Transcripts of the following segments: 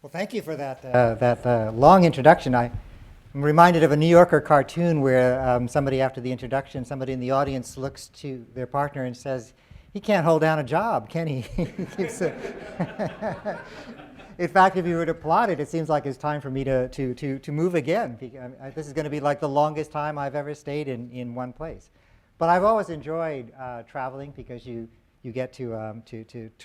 Well, thank you for that long introduction. I'm reminded of a New Yorker cartoon where somebody after the introduction, somebody in the audience looks to their partner and says, "He can't hold down a job, can he?" In fact, if you were to plot it, it seems like it's time for me to move again. This is going to be like the longest time I've ever stayed in one place. But I've always enjoyed traveling because you get to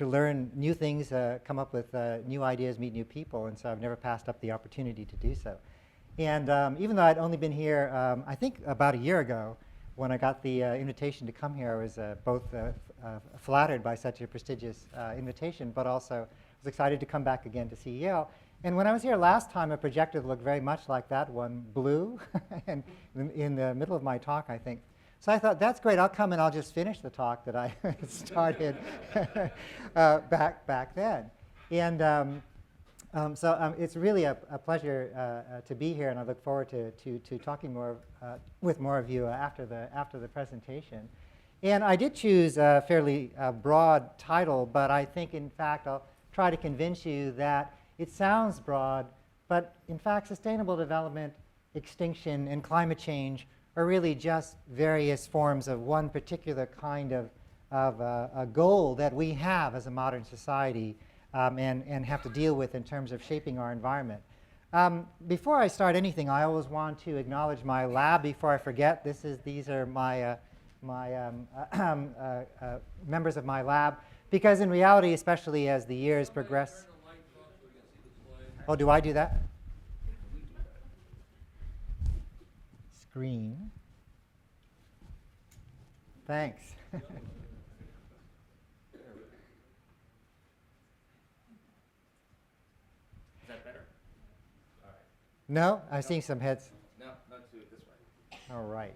learn new things, come up with new ideas, meet new people, and so I've never passed up the opportunity to do so. And even though I'd only been here, I think about a year ago, when I got the invitation to come here, I was both flattered by such a prestigious invitation, but also was excited to come back again to see Yale. And when I was here last time, a projector looked very much like that one, blue, and in the middle of my talk, I think. So I thought, that's great, I'll come and I'll just finish the talk that I started back then. And so it's really a pleasure to be here, and I look forward to talking more with more of you after the presentation. And I did choose a fairly broad title, but I think, in fact, I'll try to convince you that it sounds broad, but in fact, sustainable development, extinction, and climate change are really just various forms of one particular kind of a goal that we have as a modern society and have to deal with in terms of shaping our environment. Before I start anything, I always want to acknowledge my lab before I forget. These are my members of my lab, because in reality, especially as the years progress. Oh, do I do that? Screen. Thanks. Is that better? All right. No, I'm seeing some heads. No, not do it this way. All right.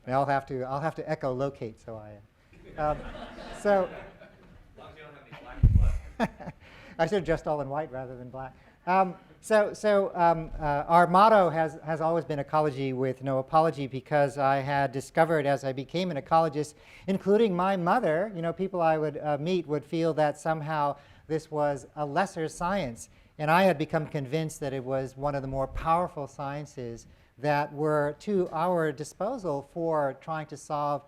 Now I'll have to echolocate, so I. So. As long as you don't have any black and black. I should have dressed all in white rather than black. Our motto has always been ecology with no apology, because I had discovered as I became an ecologist, including my mother, people I would meet would feel that somehow this was a lesser science. And I had become convinced that it was one of the more powerful sciences that were to our disposal for trying to solve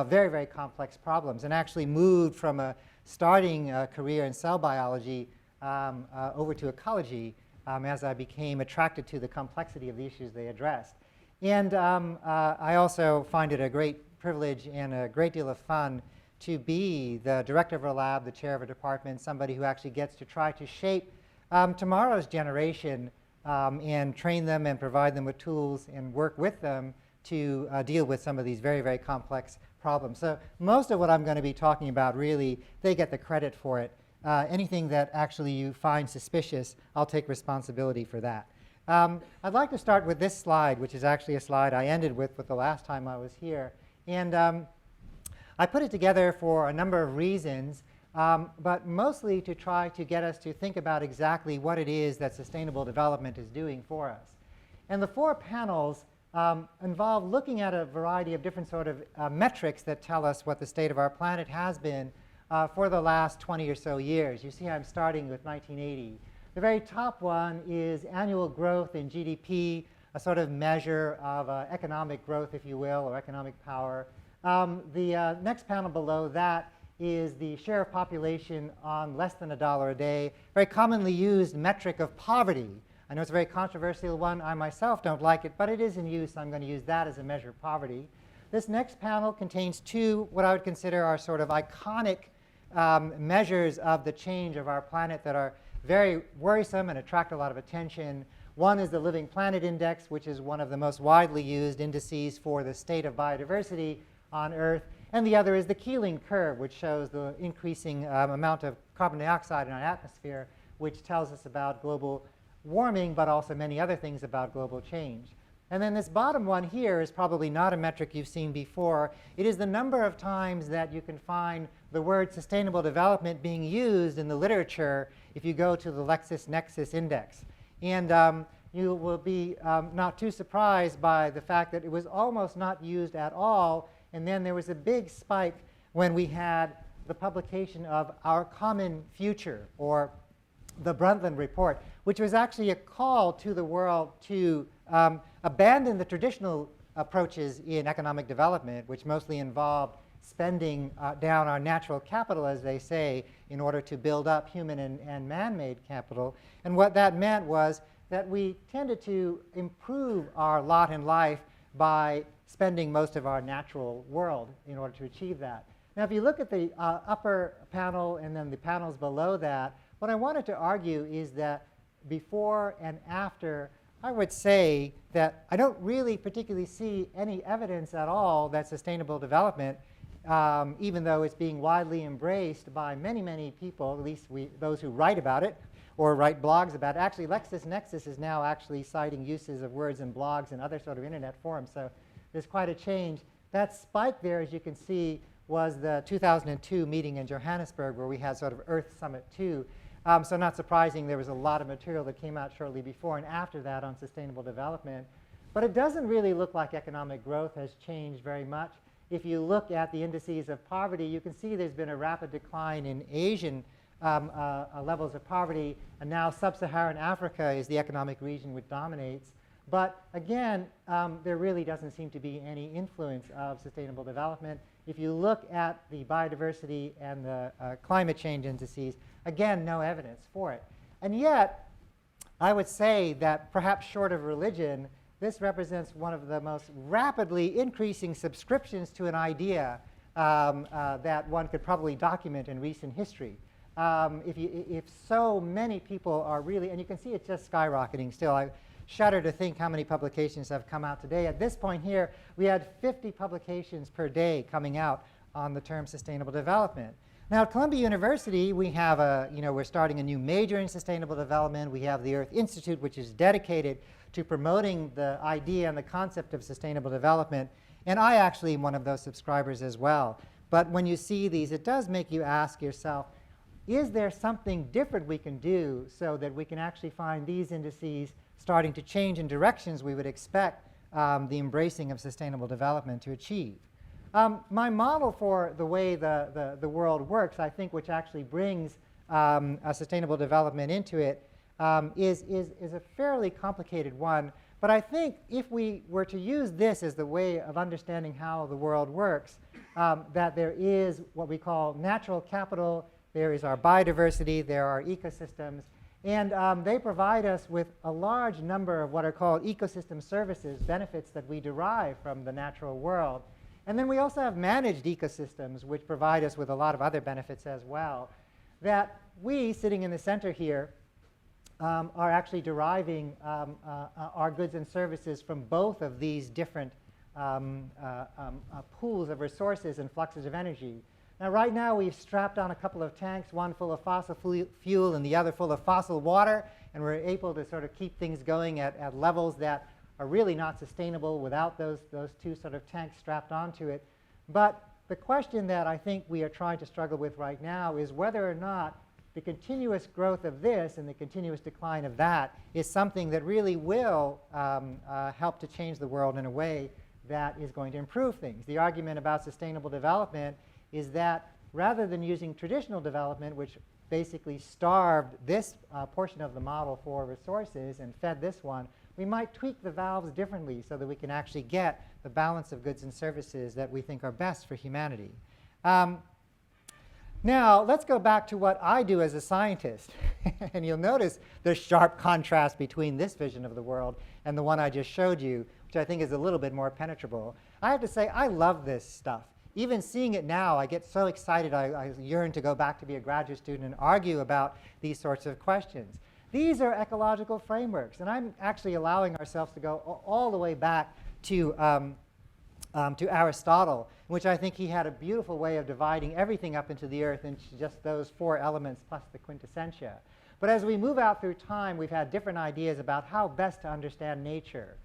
very, very complex problems, and actually moved from a starting career in cell biology over to ecology as I became attracted to the complexity of the issues they addressed. And I also find it a great privilege and a great deal of fun to be the director of a lab, the chair of a department, somebody who actually gets to try to shape tomorrow's generation and train them and provide them with tools and work with them to deal with some of these very, very complex problems. So most of what I'm going to be talking about, really, they get the credit for it. Anything that actually you find suspicious, I'll take responsibility for that. I'd like to start with this slide, which is actually a slide I ended with the last time I was here. And I put it together for a number of reasons, but mostly to try to get us to think about exactly what it is that sustainable development is doing for us. And the 4 panels involve looking at a variety of different sort of metrics that tell us what the state of our planet has been for the last 20 or so years. You see I'm starting with 1980. The very top one is annual growth in GDP, a sort of measure of economic growth, if you will, or economic power. The next panel below that is the share of population on less than $1 a day, very commonly used metric of poverty. I know it's a very controversial one. I myself don't like it, but it is in use. I'm going to use that as a measure of poverty. This next panel contains 2 what I would consider are sort of iconic measures of the change of our planet that are very worrisome and attract a lot of attention. One is the Living Planet Index, which is one of the most widely used indices for the state of biodiversity on Earth. And the other is the Keeling curve, which shows the increasing amount of carbon dioxide in our atmosphere, which tells us about global warming, but also many other things about global change. And then this bottom one here is probably not a metric you've seen before. It is the number of times that you can find the word sustainable development being used in the literature if you go to the LexisNexis index. And you will be not too surprised by the fact that it was almost not used at all. And then there was a big spike when we had the publication of Our Common Future, or the Brundtland Report, which was actually a call to the world to abandon the traditional approaches in economic development, which mostly involved spending down our natural capital, as they say, in order to build up human and man-made capital. And what that meant was that we tended to improve our lot in life by spending most of our natural world in order to achieve that. Now, if you look at the upper panel and then the panels below that, what I wanted to argue is that before and after, I would say that I don't really particularly see any evidence at all that sustainable development, even though it's being widely embraced by many, many people, at least those who write about it or write blogs about it. Actually, LexisNexis is now actually citing uses of words in blogs and other sort of internet forums. So there's quite a change. That spike there, as you can see, was the 2002 meeting in Johannesburg, where we had sort of Earth Summit 2. So not surprising, there was a lot of material that came out shortly before and after that on sustainable development. But it doesn't really look like economic growth has changed very much. If you look at the indices of poverty, you can see there's been a rapid decline in Asian levels of poverty, and now sub-Saharan Africa is the economic region which dominates. But again, there really doesn't seem to be any influence of sustainable development. If you look at the biodiversity and the climate change indices, again, no evidence for it. And yet, I would say that perhaps short of religion, this represents one of the most rapidly increasing subscriptions to an idea that one could probably document in recent history. If so many people are really, and you can see it's just skyrocketing still. I shudder to think how many publications have come out today. At this point here, we had 50 publications per day coming out on the term sustainable development. Now, at Columbia University, we have we're starting a new major in sustainable development. We have the Earth Institute, which is dedicated to promoting the idea and the concept of sustainable development. And I actually am one of those subscribers as well. But when you see these, it does make you ask yourself, is there something different we can do so that we can actually find these indices starting to change in directions we would expect the embracing of sustainable development to achieve? My model for the way the world works, I think, which actually brings a sustainable development into it, is a fairly complicated one. But I think if we were to use this as the way of understanding how the world works, that there is what we call natural capital, there is our biodiversity, there are ecosystems, and they provide us with a large number of what are called ecosystem services, benefits that we derive from the natural world. And then we also have managed ecosystems, which provide us with a lot of other benefits as well, that we, sitting in the center here, are actually deriving our goods and services from both of these different pools of resources and fluxes of energy. Now, right now, we've strapped on a couple of tanks, one full of fossil fuel and the other full of fossil water, and we're able to sort of keep things going at levels that are really not sustainable without those two sort of tanks strapped onto it. But the question that I think we are trying to struggle with right now is whether or not the continuous growth of this and the continuous decline of that is something that really will help to change the world in a way that is going to improve things. The argument about sustainable development is that rather than using traditional development, which basically starved this portion of the model for resources and fed this one, we might tweak the valves differently so that we can actually get the balance of goods and services that we think are best for humanity. Now, let's go back to what I do as a scientist. And you'll notice the sharp contrast between this vision of the world and the one I just showed you, which I think is a little bit more penetrable. I have to say, I love this stuff. Even seeing it now, I get so excited, I yearn to go back to be a graduate student and argue about these sorts of questions. These are ecological frameworks, and I'm actually allowing ourselves to go all the way back to Aristotle, in which I think he had a beautiful way of dividing everything up into the earth into just those four elements plus the quintessentia. But as we move out through time, we've had different ideas about how best to understand nature.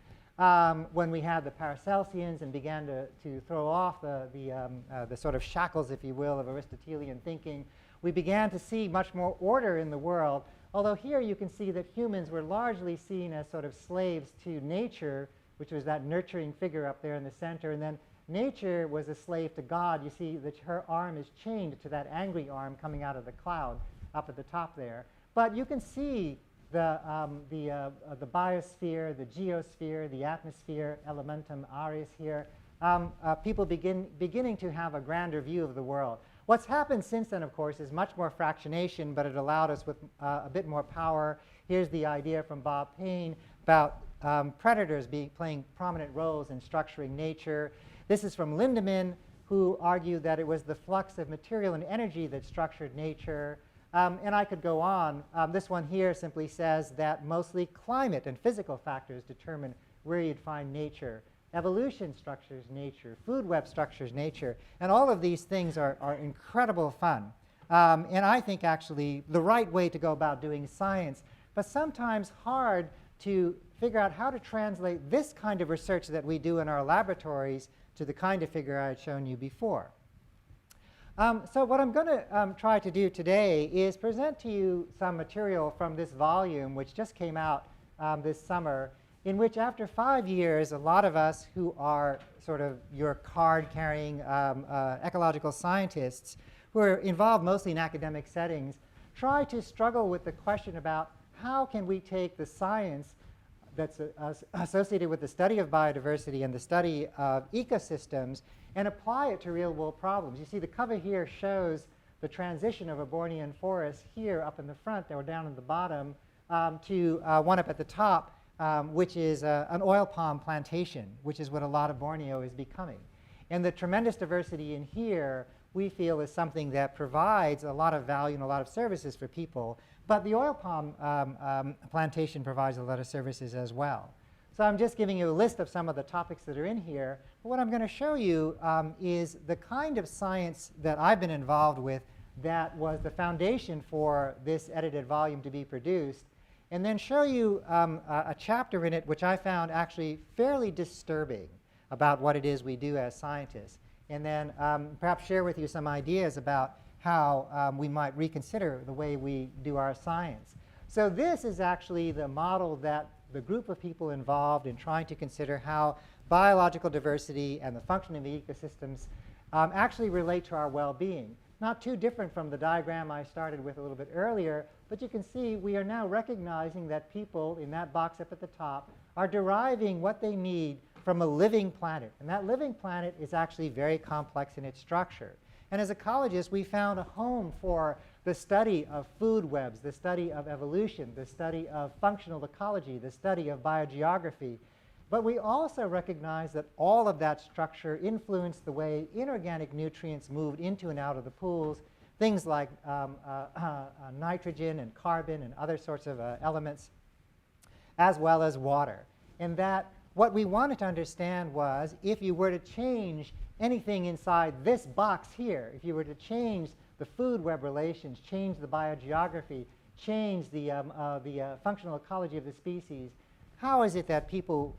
When we had the Paracelsians and began to throw off the sort of shackles, if you will, of Aristotelian thinking, we began to see much more order in the world. Although here you can see that humans were largely seen as sort of slaves to nature, which was that nurturing figure up there in the center, and then nature was a slave to God. You see that her arm is chained to that angry arm coming out of the cloud up at the top there. But you can see the biosphere, the geosphere, the atmosphere, elementum aris here, people beginning to have a grander view of the world. What's happened since then, of course, is much more fractionation, but it allowed us with a bit more power. Here's the idea from Bob Payne about predators playing prominent roles in structuring nature. This is from Lindemann, who argued that it was the flux of material and energy that structured nature. And I could go on. This one here simply says that mostly climate and physical factors determine where you'd find nature. Evolution structures nature. Food web structures nature. And all of these things are incredible fun. And I think actually the right way to go about doing science, but sometimes hard to figure out how to translate this kind of research that we do in our laboratories to the kind of figure I had shown you before. So what I'm going to try to do today is present to you some material from this volume, which just came out this summer, in which after 5 years, a lot of us who are sort of your card-carrying ecological scientists, who are involved mostly in academic settings, try to struggle with the question about how can we take the science that's associated with the study of biodiversity and the study of ecosystems and apply it to real-world problems. You see, the cover here shows the transition of a Bornean forest here up in the front or down in the bottom to one up at the top, which is an oil palm plantation, which is what a lot of Borneo is becoming. And the tremendous diversity in here we feel is something that provides a lot of value and a lot of services for people. But the oil palm plantation provides a lot of services as well. So I'm just giving you a list of some of the topics that are in here. But what I'm going to show you is the kind of science that I've been involved with that was the foundation for this edited volume to be produced, and then show you a chapter in it which I found actually fairly disturbing about what it is we do as scientists. And then perhaps share with you some ideas about how we might reconsider the way we do our science. So this is actually the model that the group of people involved in trying to consider how biological diversity and the functioning of the ecosystems actually relate to our well-being. Not too different from the diagram I started with a little bit earlier, but you can see we are now recognizing that people in that box up at the top are deriving what they need from a living planet. And that living planet is actually very complex in its structure. And as ecologists, we found a home for the study of food webs, the study of evolution, the study of functional ecology, the study of biogeography. But we also recognize that all of that structure influenced the way inorganic nutrients moved into and out of the pools, things like nitrogen and carbon and other sorts of elements, as well as water. And that what we wanted to understand was if you were to change anything inside this box here, if you were to change the food web relations, change the biogeography, change the functional ecology of the species, how is it that people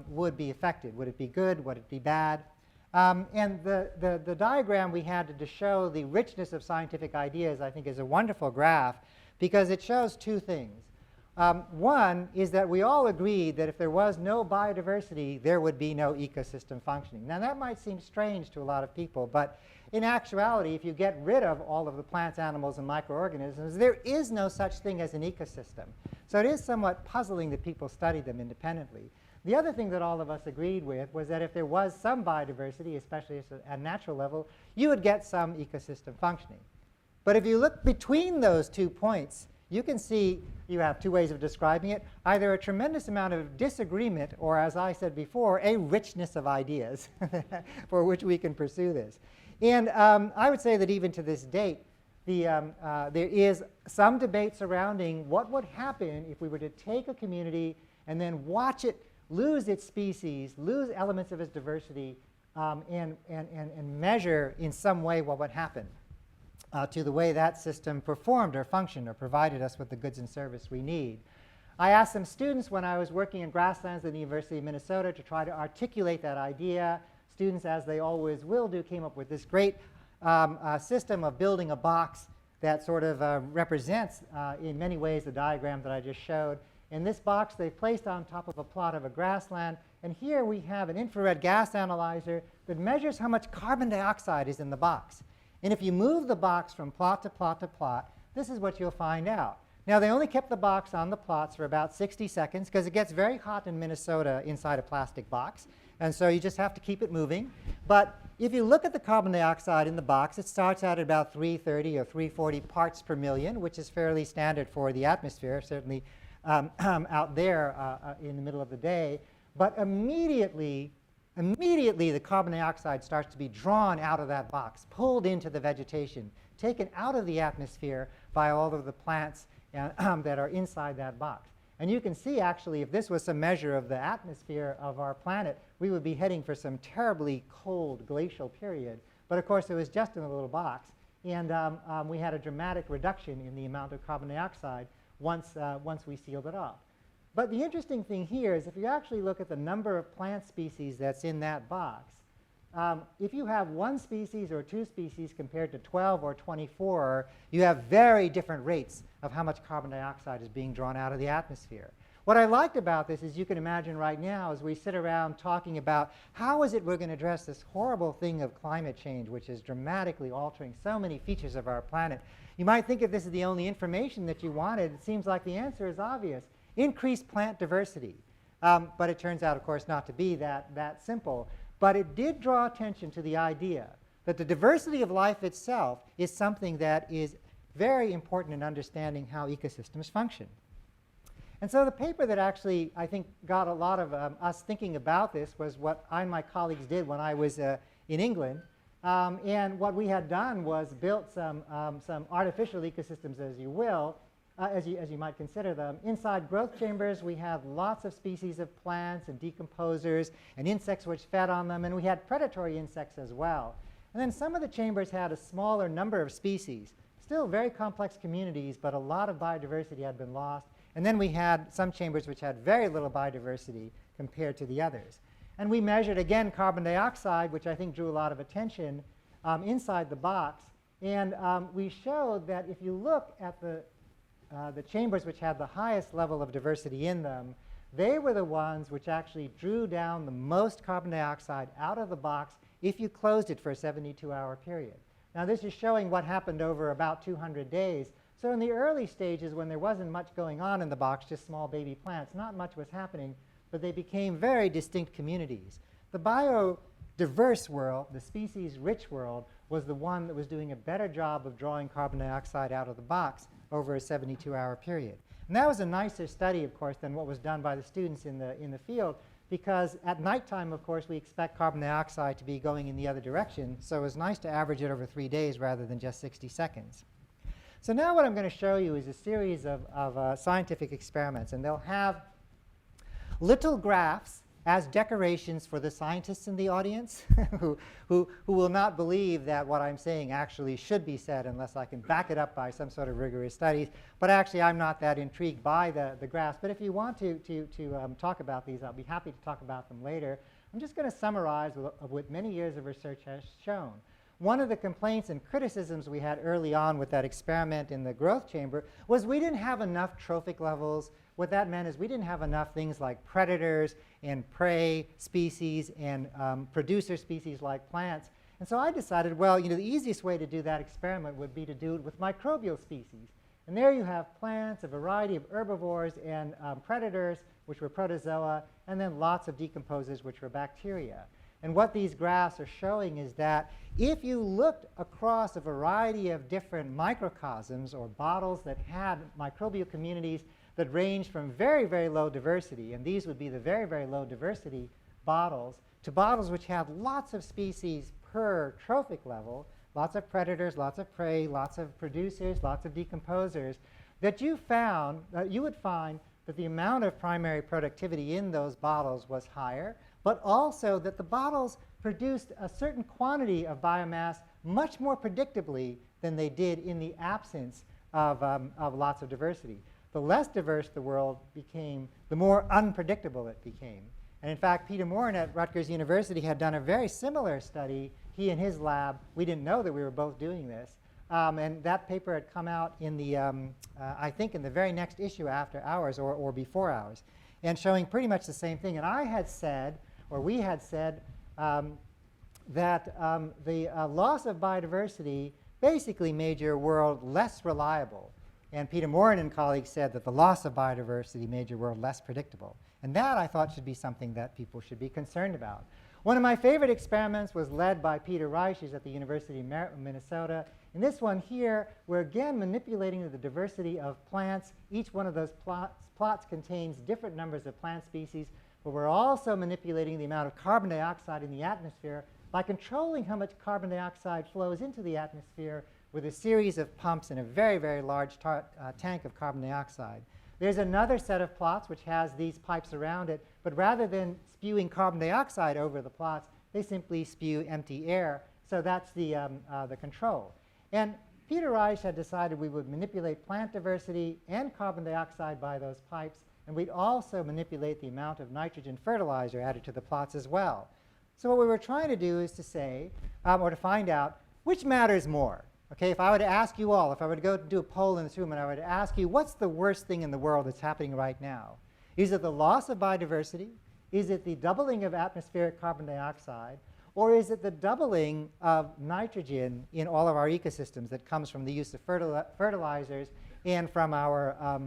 would be affected? Would it be good? Would it be bad? And the diagram we had to show the richness of scientific ideas, I think, is a wonderful graph because it shows two things. One is that we all agreed that if there was no biodiversity, there would be no ecosystem functioning. Now, that might seem strange to a lot of people, but in actuality, if you get rid of all of the plants, animals, and microorganisms, there is no such thing as an ecosystem. So it is somewhat puzzling that people study them independently. The other thing that all of us agreed with was that if there was some biodiversity, especially at a natural level, you would get some ecosystem functioning. But if you look between those 2 points, you can see you have two ways of describing it, either a tremendous amount of disagreement or, as I said before, a richness of ideas for which we can pursue this. And I would say that even to this date, there is some debate surrounding what would happen if we were to take a community and then watch it lose its species, lose elements of its diversity, and measure in some way what would happen to the way that system performed or functioned or provided us with the goods and service we need. I asked some students when I was working in grasslands at the University of Minnesota to try to articulate that idea. Students, as they always will do, came up with this great system of building a box that sort of represents in many ways the diagram that I just showed. In this box, they placed on top of a plot of a grassland. And here we have an infrared gas analyzer that measures how much carbon dioxide is in the box. And if you move the box from plot to plot to plot, this is what you'll find out. Now, they only kept the box on the plots for about 60 seconds because it gets very hot in Minnesota inside a plastic box. And so you just have to keep it moving. But if you look at the carbon dioxide in the box, it starts out at about 330 or 340 parts per million, which is fairly standard for the atmosphere, certainly out there in the middle of the day. But immediately the carbon dioxide starts to be drawn out of that box, pulled into the vegetation, taken out of the atmosphere by all of the plants that are inside that box. And you can see, actually, if this was some measure of the atmosphere of our planet, we would be heading for some terribly cold glacial period. But of course, it was just in a little box. And we had a dramatic reduction in the amount of carbon dioxide once we sealed it off. But the interesting thing here is if you actually look at the number of plant species that's in that box, if you have one species or two species compared to 12 or 24, you have very different rates of how much carbon dioxide is being drawn out of the atmosphere. What I liked about this is you can imagine right now as we sit around talking about how is it we're going to address this horrible thing of climate change, which is dramatically altering so many features of our planet. You might think if this is the only information that you wanted, it seems like the answer is obvious. Increase plant diversity. But it turns out, of course, not to be that simple. But it did draw attention to the idea that the diversity of life itself is something that is very important in understanding how ecosystems function. And so the paper that actually, I think, got a lot of us thinking about this was what I and my colleagues did when I was in England. And what we had done was built some artificial ecosystems, as you will, as you might consider them. Inside growth chambers, we had lots of species of plants and decomposers and insects which fed on them, and we had predatory insects as well. And then some of the chambers had a smaller number of species, still very complex communities, but a lot of biodiversity had been lost. And then we had some chambers which had very little biodiversity compared to the others. And we measured, again, carbon dioxide, which I think drew a lot of attention inside the box. And we showed that if you look at the chambers which had the highest level of diversity in them, they were the ones which actually drew down the most carbon dioxide out of the box if you closed it for a 72-hour period. Now, this is showing what happened over about 200 days. So in the early stages, when there wasn't much going on in the box, just small baby plants, not much was happening, but they became very distinct communities. The biodiverse world, the species-rich world, was the one that was doing a better job of drawing carbon dioxide out of the box over a 72-hour period. And that was a nicer study, of course, than what was done by the students in the field, because at nighttime, of course, we expect carbon dioxide to be going in the other direction. So it was nice to average it over 3 days rather than just 60 seconds. So now what I'm going to show you is a series of scientific experiments, and they'll have little graphs as decorations for the scientists in the audience who will not believe that what I'm saying actually should be said unless I can back it up by some sort of rigorous studies. But actually, I'm not that intrigued by the graphs. But if you want to talk about these, I'll be happy to talk about them later. I'm just going to summarize what many years of research has shown. One of the complaints and criticisms we had early on with that experiment in the growth chamber was we didn't have enough trophic levels. What that meant is we didn't have enough things like predators and prey species and producer species like plants. And so I decided, well, the easiest way to do that experiment would be to do it with microbial species. And there you have plants, a variety of herbivores and predators, which were protozoa, and then lots of decomposers, which were bacteria. And what these graphs are showing is that if you looked across a variety of different microcosms or bottles that had microbial communities that range from very, very low diversity, and these would be the very, very low diversity bottles, to bottles which have lots of species per trophic level, lots of predators, lots of prey, lots of producers, lots of decomposers, that you would find that the amount of primary productivity in those bottles was higher, but also that the bottles produced a certain quantity of biomass much more predictably than they did in the absence of lots of diversity. The less diverse the world became, the more unpredictable it became. And in fact, Peter Morin at Rutgers University had done a very similar study. He and his lab, we didn't know that we were both doing this. And that paper had come out in the, I think, in the very next issue after ours or before ours, and showing pretty much the same thing. And I had said, or we had said, that the loss of biodiversity basically made your world less reliable. And Peter Morin and colleagues said that the loss of biodiversity made your world less predictable. And that, I thought, should be something that people should be concerned about. One of my favorite experiments was led by Peter Reich. He's at the University of Minnesota. In this one here, we're again manipulating the diversity of plants. Each one of those plots contains different numbers of plant species, but we're also manipulating the amount of carbon dioxide in the atmosphere by controlling how much carbon dioxide flows into the atmosphere with a series of pumps in a very, very large tank of carbon dioxide. There's another set of plots which has these pipes around it, but rather than spewing carbon dioxide over the plots, they simply spew empty air. So that's the control. And Peter Reich had decided we would manipulate plant diversity and carbon dioxide by those pipes, and we'd also manipulate the amount of nitrogen fertilizer added to the plots as well. So what we were trying to do is to say, or to find out, which matters more? Okay, if I were to ask you all, if I were to go do a poll in this room and I were to ask you, what's the worst thing in the world that's happening right now? Is it the loss of biodiversity? Is it the doubling of atmospheric carbon dioxide? Or is it the doubling of nitrogen in all of our ecosystems that comes from the use of fertilizers and from our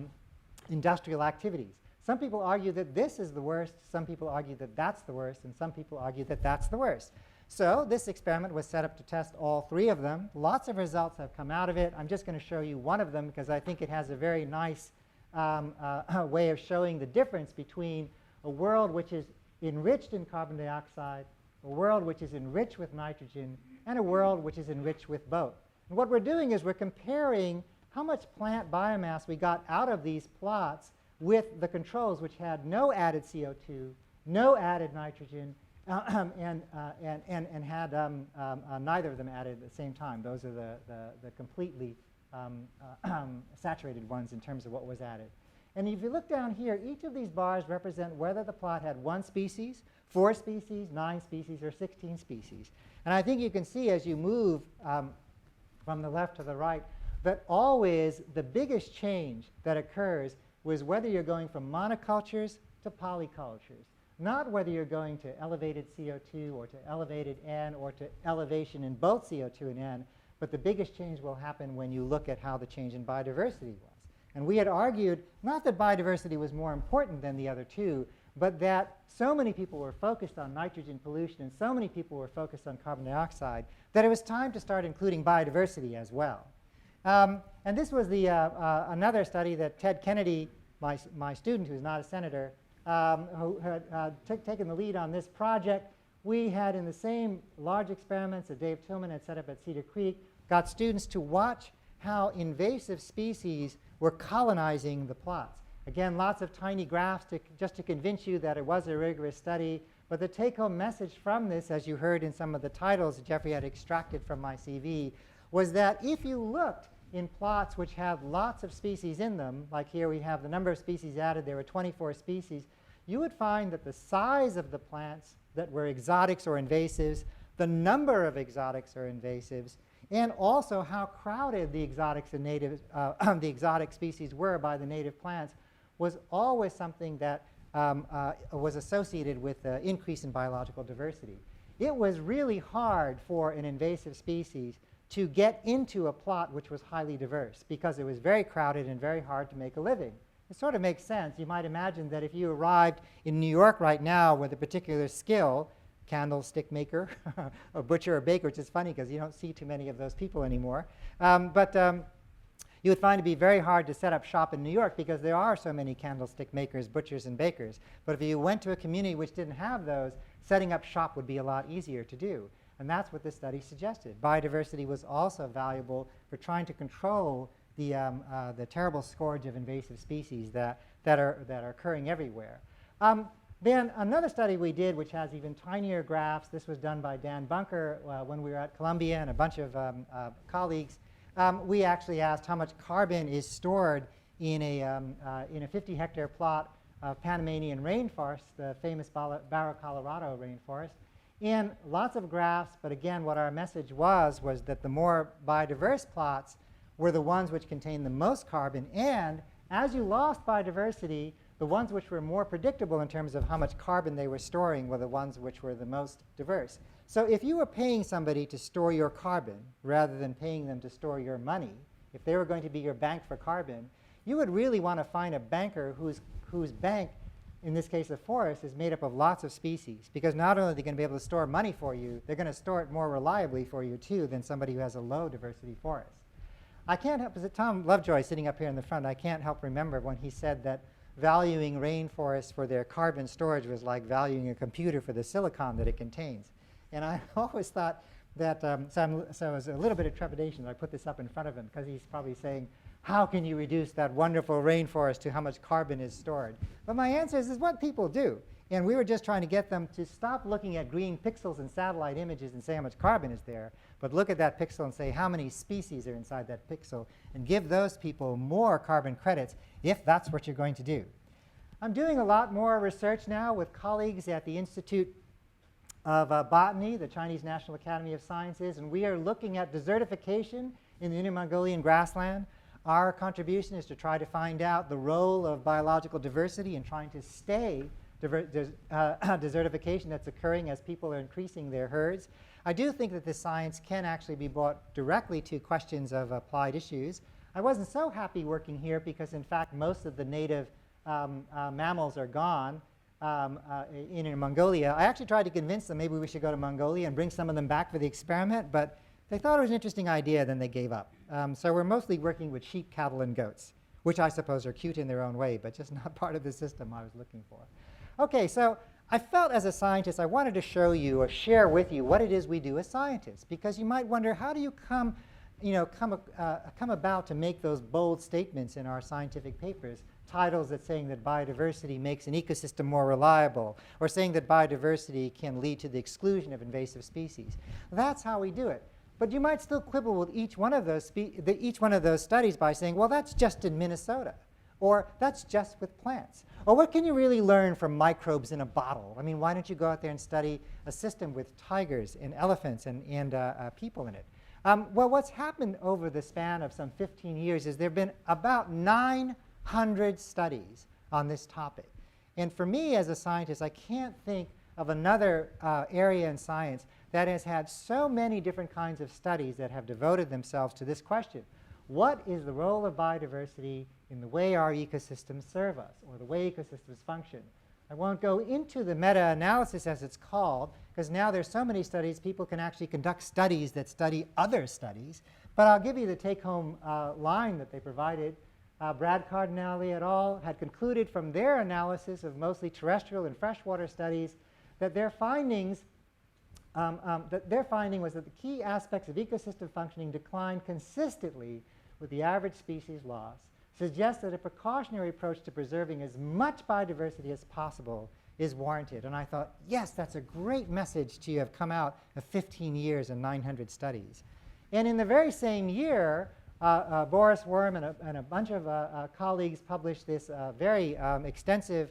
industrial activities? Some people argue that this is the worst. Some people argue that that's the worst. And some people argue that that's the worst. So this experiment was set up to test all three of them. Lots of results have come out of it. I'm just going to show you one of them because I think it has a very nice way of showing the difference between a world which is enriched in carbon dioxide, a world which is enriched with nitrogen, and a world which is enriched with both. And what we're doing is we're comparing how much plant biomass we got out of these plots with the controls, which had no added CO2, no added nitrogen, and had neither of them added at the same time. Those are the completely saturated ones in terms of what was added. And if you look down here, each of these bars represent whether the plot had 1 species, 4 species, 9 species, or 16 species. And I think you can see as you move from the left to the right that always the biggest change that occurs was whether you're going from monocultures to polycultures. Not whether you're going to elevated CO2 or to elevated N or to elevation in both CO2 and N, but the biggest change will happen when you look at how the change in biodiversity was. And we had argued not that biodiversity was more important than the other two, but that so many people were focused on nitrogen pollution and so many people were focused on carbon dioxide that it was time to start including biodiversity as well. And this was another study that Ted Kennedy, my student who's not a senator, who had taken the lead on this project. We had, in the same large experiments that Dave Tillman had set up at Cedar Creek, got students to watch how invasive species were colonizing the plots. Again, lots of tiny graphs just to convince you that it was a rigorous study. But the take-home message from this, as you heard in some of the titles that Jeffrey had extracted from my CV, was that if you looked in plots which have lots of species in them, like here we have the number of species added, there were 24 species, you would find that the size of the plants that were exotics or invasives, the number of exotics or invasives, and also how crowded the exotics and native, the exotic species were by the native plants was always something that was associated with the increase in biological diversity. It was really hard for an invasive species to get into a plot which was highly diverse because it was very crowded and very hard to make a living. It sort of makes sense. You might imagine that if you arrived in New York right now with a particular skill, candlestick maker, a butcher or baker, which is funny because you don't see too many of those people anymore. You would find it to be very hard to set up shop in New York because there are so many candlestick makers, butchers, and bakers. But if you went to a community which didn't have those, setting up shop would be a lot easier to do. And that's what this study suggested. Biodiversity was also valuable for trying to control the terrible scourge of invasive species that are occurring everywhere. Then another study we did, which has even tinier graphs, this was done by Dan Bunker when we were at Columbia and a bunch of colleagues. We actually asked how much carbon is stored in a 50-hectare plot of Panamanian rainforest, the famous Barro Colorado rainforest. And lots of graphs, but again, what our message was that the more biodiverse plots were the ones which contained the most carbon, and as you lost biodiversity, the ones which were more predictable in terms of how much carbon they were storing were the ones which were the most diverse. So if you were paying somebody to store your carbon rather than paying them to store your money, if they were going to be your bank for carbon, you would really want to find a banker whose bank, in this case the forest, is made up of lots of species. Because not only are they going to be able to store money for you, they're going to store it more reliably for you too than somebody who has a low diversity forest. I can't help, Tom Lovejoy sitting up here in the front, I can't help remember when he said that valuing rainforests for their carbon storage was like valuing a computer for the silicon that it contains. And I always thought that, so it was a little bit of trepidation that I put this up in front of him, because he's probably saying, how can you reduce that wonderful rainforest to how much carbon is stored? But my answer is what people do. And we were just trying to get them to stop looking at green pixels and satellite images and say how much carbon is there, but look at that pixel and say how many species are inside that pixel, and give those people more carbon credits if that's what you're going to do. I'm doing a lot more research now with colleagues at the Institute of Botany, the Chinese National Academy of Sciences, and we are looking at desertification in the Inner Mongolian grassland. Our contribution is to try to find out the role of biological diversity in trying to stay desertification that's occurring as people are increasing their herds. I do think that this science can actually be brought directly to questions of applied issues. I wasn't so happy working here because, in fact, most of the native mammals are gone in Mongolia. I actually tried to convince them maybe we should go to Mongolia and bring some of them back for the experiment, but they thought it was an interesting idea, then they gave up. So we're mostly working with sheep, cattle, and goats, which I suppose are cute in their own way, but just not part of the system I was looking for. OK, so I felt as a scientist I wanted to show you or share with you what it is we do as scientists, because you might wonder, how do you come about to make those bold statements in our scientific papers, titles that saying that biodiversity makes an ecosystem more reliable, or saying that biodiversity can lead to the exclusion of invasive species. That's how we do it. But you might still quibble with each one of those studies by saying, well, that's just in Minnesota, or that's just with plants. Or what can you really learn from microbes in a bottle? I mean, why don't you go out there and study a system with tigers and elephants and people in it? Well, what's happened over the span of some 15 years is there have been about 900 studies on this topic. And for me as a scientist, I can't think of another area in science that has had so many different kinds of studies that have devoted themselves to this question. What is the role of biodiversity in the way our ecosystems serve us, or the way ecosystems function? I won't go into the meta-analysis, as it's called, because now there's so many studies, people can actually conduct studies that study other studies. But I'll give you the take-home line that they provided. Brad Cardinale et al. Had concluded from their analysis of mostly terrestrial and freshwater studies that their finding was that the key aspects of ecosystem functioning declined consistently with the average species loss, suggests that a precautionary approach to preserving as much biodiversity as possible is warranted. And I thought, yes, that's a great message to have come out of 15 years and 900 studies. And in the very same year, Boris Worm and a bunch of colleagues published this very extensive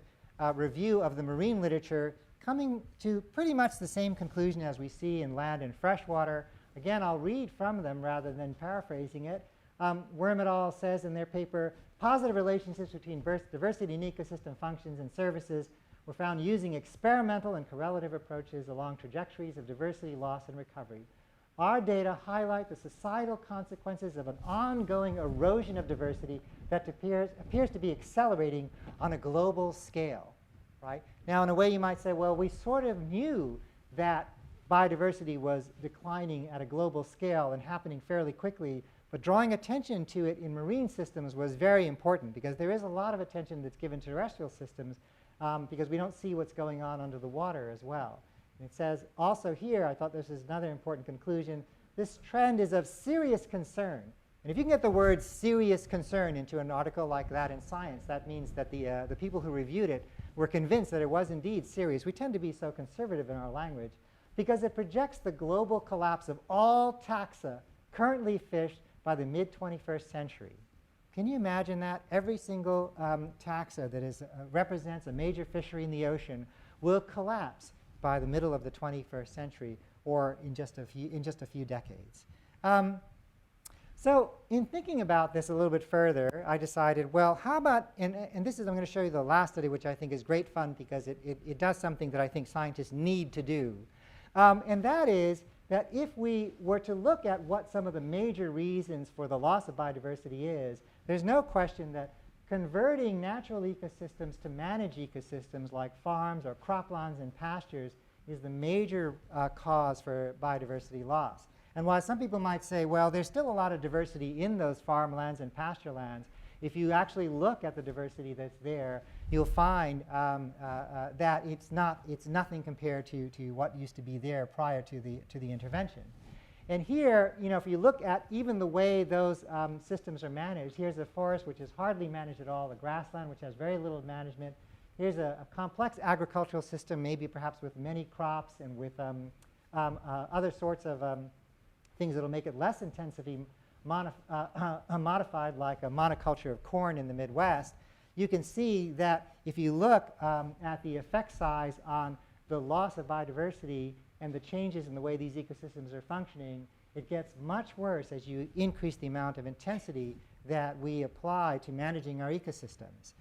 review of the marine literature, coming to pretty much the same conclusion as we see in land and freshwater. Again, I'll read from them rather than paraphrasing it. Worm et al. Says in their paper, positive relationships between diversity and ecosystem functions and services were found using experimental and correlative approaches along trajectories of diversity loss and recovery. Our data highlight the societal consequences of an ongoing erosion of diversity that appears to be accelerating on a global scale. Right? Now, in a way, you might say, well, we sort of knew that biodiversity was declining at a global scale and happening fairly quickly, but drawing attention to it in marine systems was very important, because there is a lot of attention that's given to terrestrial systems because we don't see what's going on under the water as well. And it says also here, I thought this is another important conclusion, this trend is of serious concern. And if you can get the word serious concern into an article like that in Science, that means that the people who reviewed it were convinced that it was indeed serious. We tend to be so conservative in our language because it projects the global collapse of all taxa currently fished by the mid-21st century. Can you imagine that? Every single taxa that represents a major fishery in the ocean will collapse by the middle of the 21st century, or in just a few decades. So in thinking about this a little bit further, I decided, well, how about, and this is, I'm going to show you the last study, which I think is great fun because it does something that I think scientists need to do. And that is that if we were to look at what some of the major reasons for the loss of biodiversity is, there's no question that converting natural ecosystems to managed ecosystems like farms or croplands and pastures is the major cause for biodiversity loss. And while some people might say, well, there's still a lot of diversity in those farmlands and pasture lands, if you actually look at the diversity that's there, you'll find that it's nothing compared to what used to be there prior to the intervention. And here, if you look at even the way those systems are managed, here's a forest which is hardly managed at all, a grassland which has very little management. Here's a complex agricultural system, maybe perhaps with many crops and with other sorts of things that will make it less intensively modified, like a monoculture of corn in the Midwest. You can see that if you look at the effect size on the loss of biodiversity and the changes in the way these ecosystems are functioning, it gets much worse as you increase the amount of intensity that we apply to managing our ecosystems.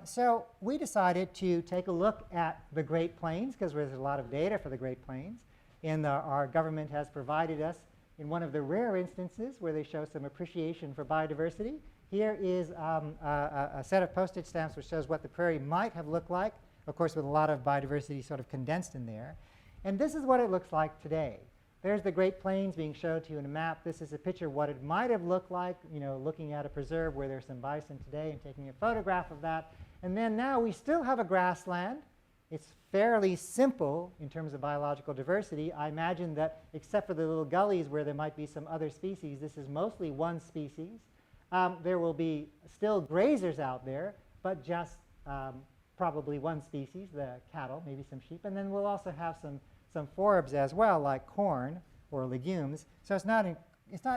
So we decided to take a look at the Great Plains, because there's a lot of data for the Great Plains. And our government has provided us in one of the rare instances where they show some appreciation for biodiversity. Here is a set of postage stamps which shows what the prairie might have looked like, of course with a lot of biodiversity sort of condensed in there. And this is what it looks like today. There's the Great Plains being showed to you in a map. This is a picture of what it might have looked like, looking at a preserve where there's some bison today and taking a photograph of that. And then now we still have a grassland. It's fairly simple in terms of biological diversity. I imagine that except for the little gullies where there might be some other species, this is mostly one species. There will be still grazers out there, but just probably one species, the cattle, maybe some sheep. And then we'll also have some forabs as well, like corn or legumes. So it's not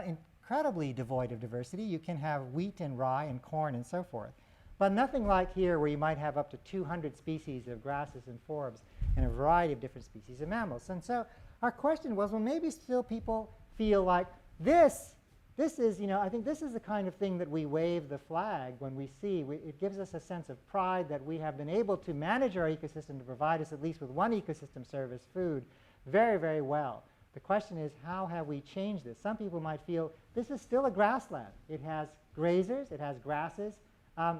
incredibly devoid of diversity. You can have wheat and rye and corn and so forth. But nothing like here where you might have up to 200 species of grasses and forabs and a variety of different species of mammals. And so our question was, well, maybe still people feel like this is, I think this is the kind of thing that we wave the flag when we see. It gives us a sense of pride that we have been able to manage our ecosystem to provide us at least with one ecosystem service, food, very, very well. The question is, how have we changed this? Some people might feel this is still a grassland. It has grazers, it has grasses,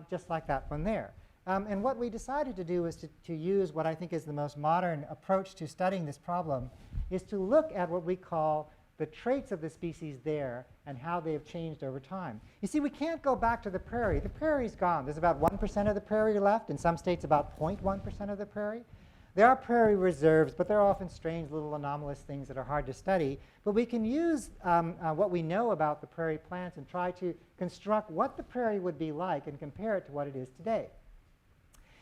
just like that one there. And what we decided to do is to use what I think is the most modern approach to studying this problem, is to look at what we call the traits of the species there and how they have changed over time. You see, we can't go back to the prairie. The prairie's gone. There's about 1% of the prairie left. In some states, about 0.1% of the prairie. There are prairie reserves, but they're often strange little anomalous things that are hard to study. But we can use what we know about the prairie plants and try to construct what the prairie would be like and compare it to what it is today.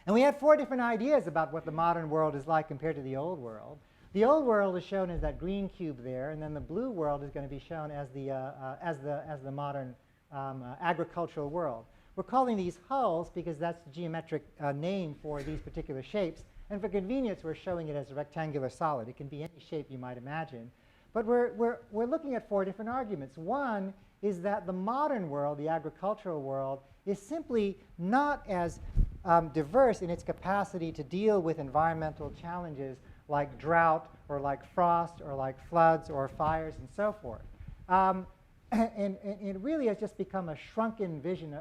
And we had 4 different ideas about what the modern world is like compared to the old world. The old world is shown as that green cube there, and then the blue world is going to be shown as the modern agricultural world. We're calling these hulls because that's the geometric name for these particular shapes. And for convenience, we're showing it as a rectangular solid. It can be any shape you might imagine. But we're looking at 4 different arguments. One is that the modern world, the agricultural world, is simply not as diverse in its capacity to deal with environmental challenges like drought or like frost or like floods or fires and so forth. And it really has just become a shrunken version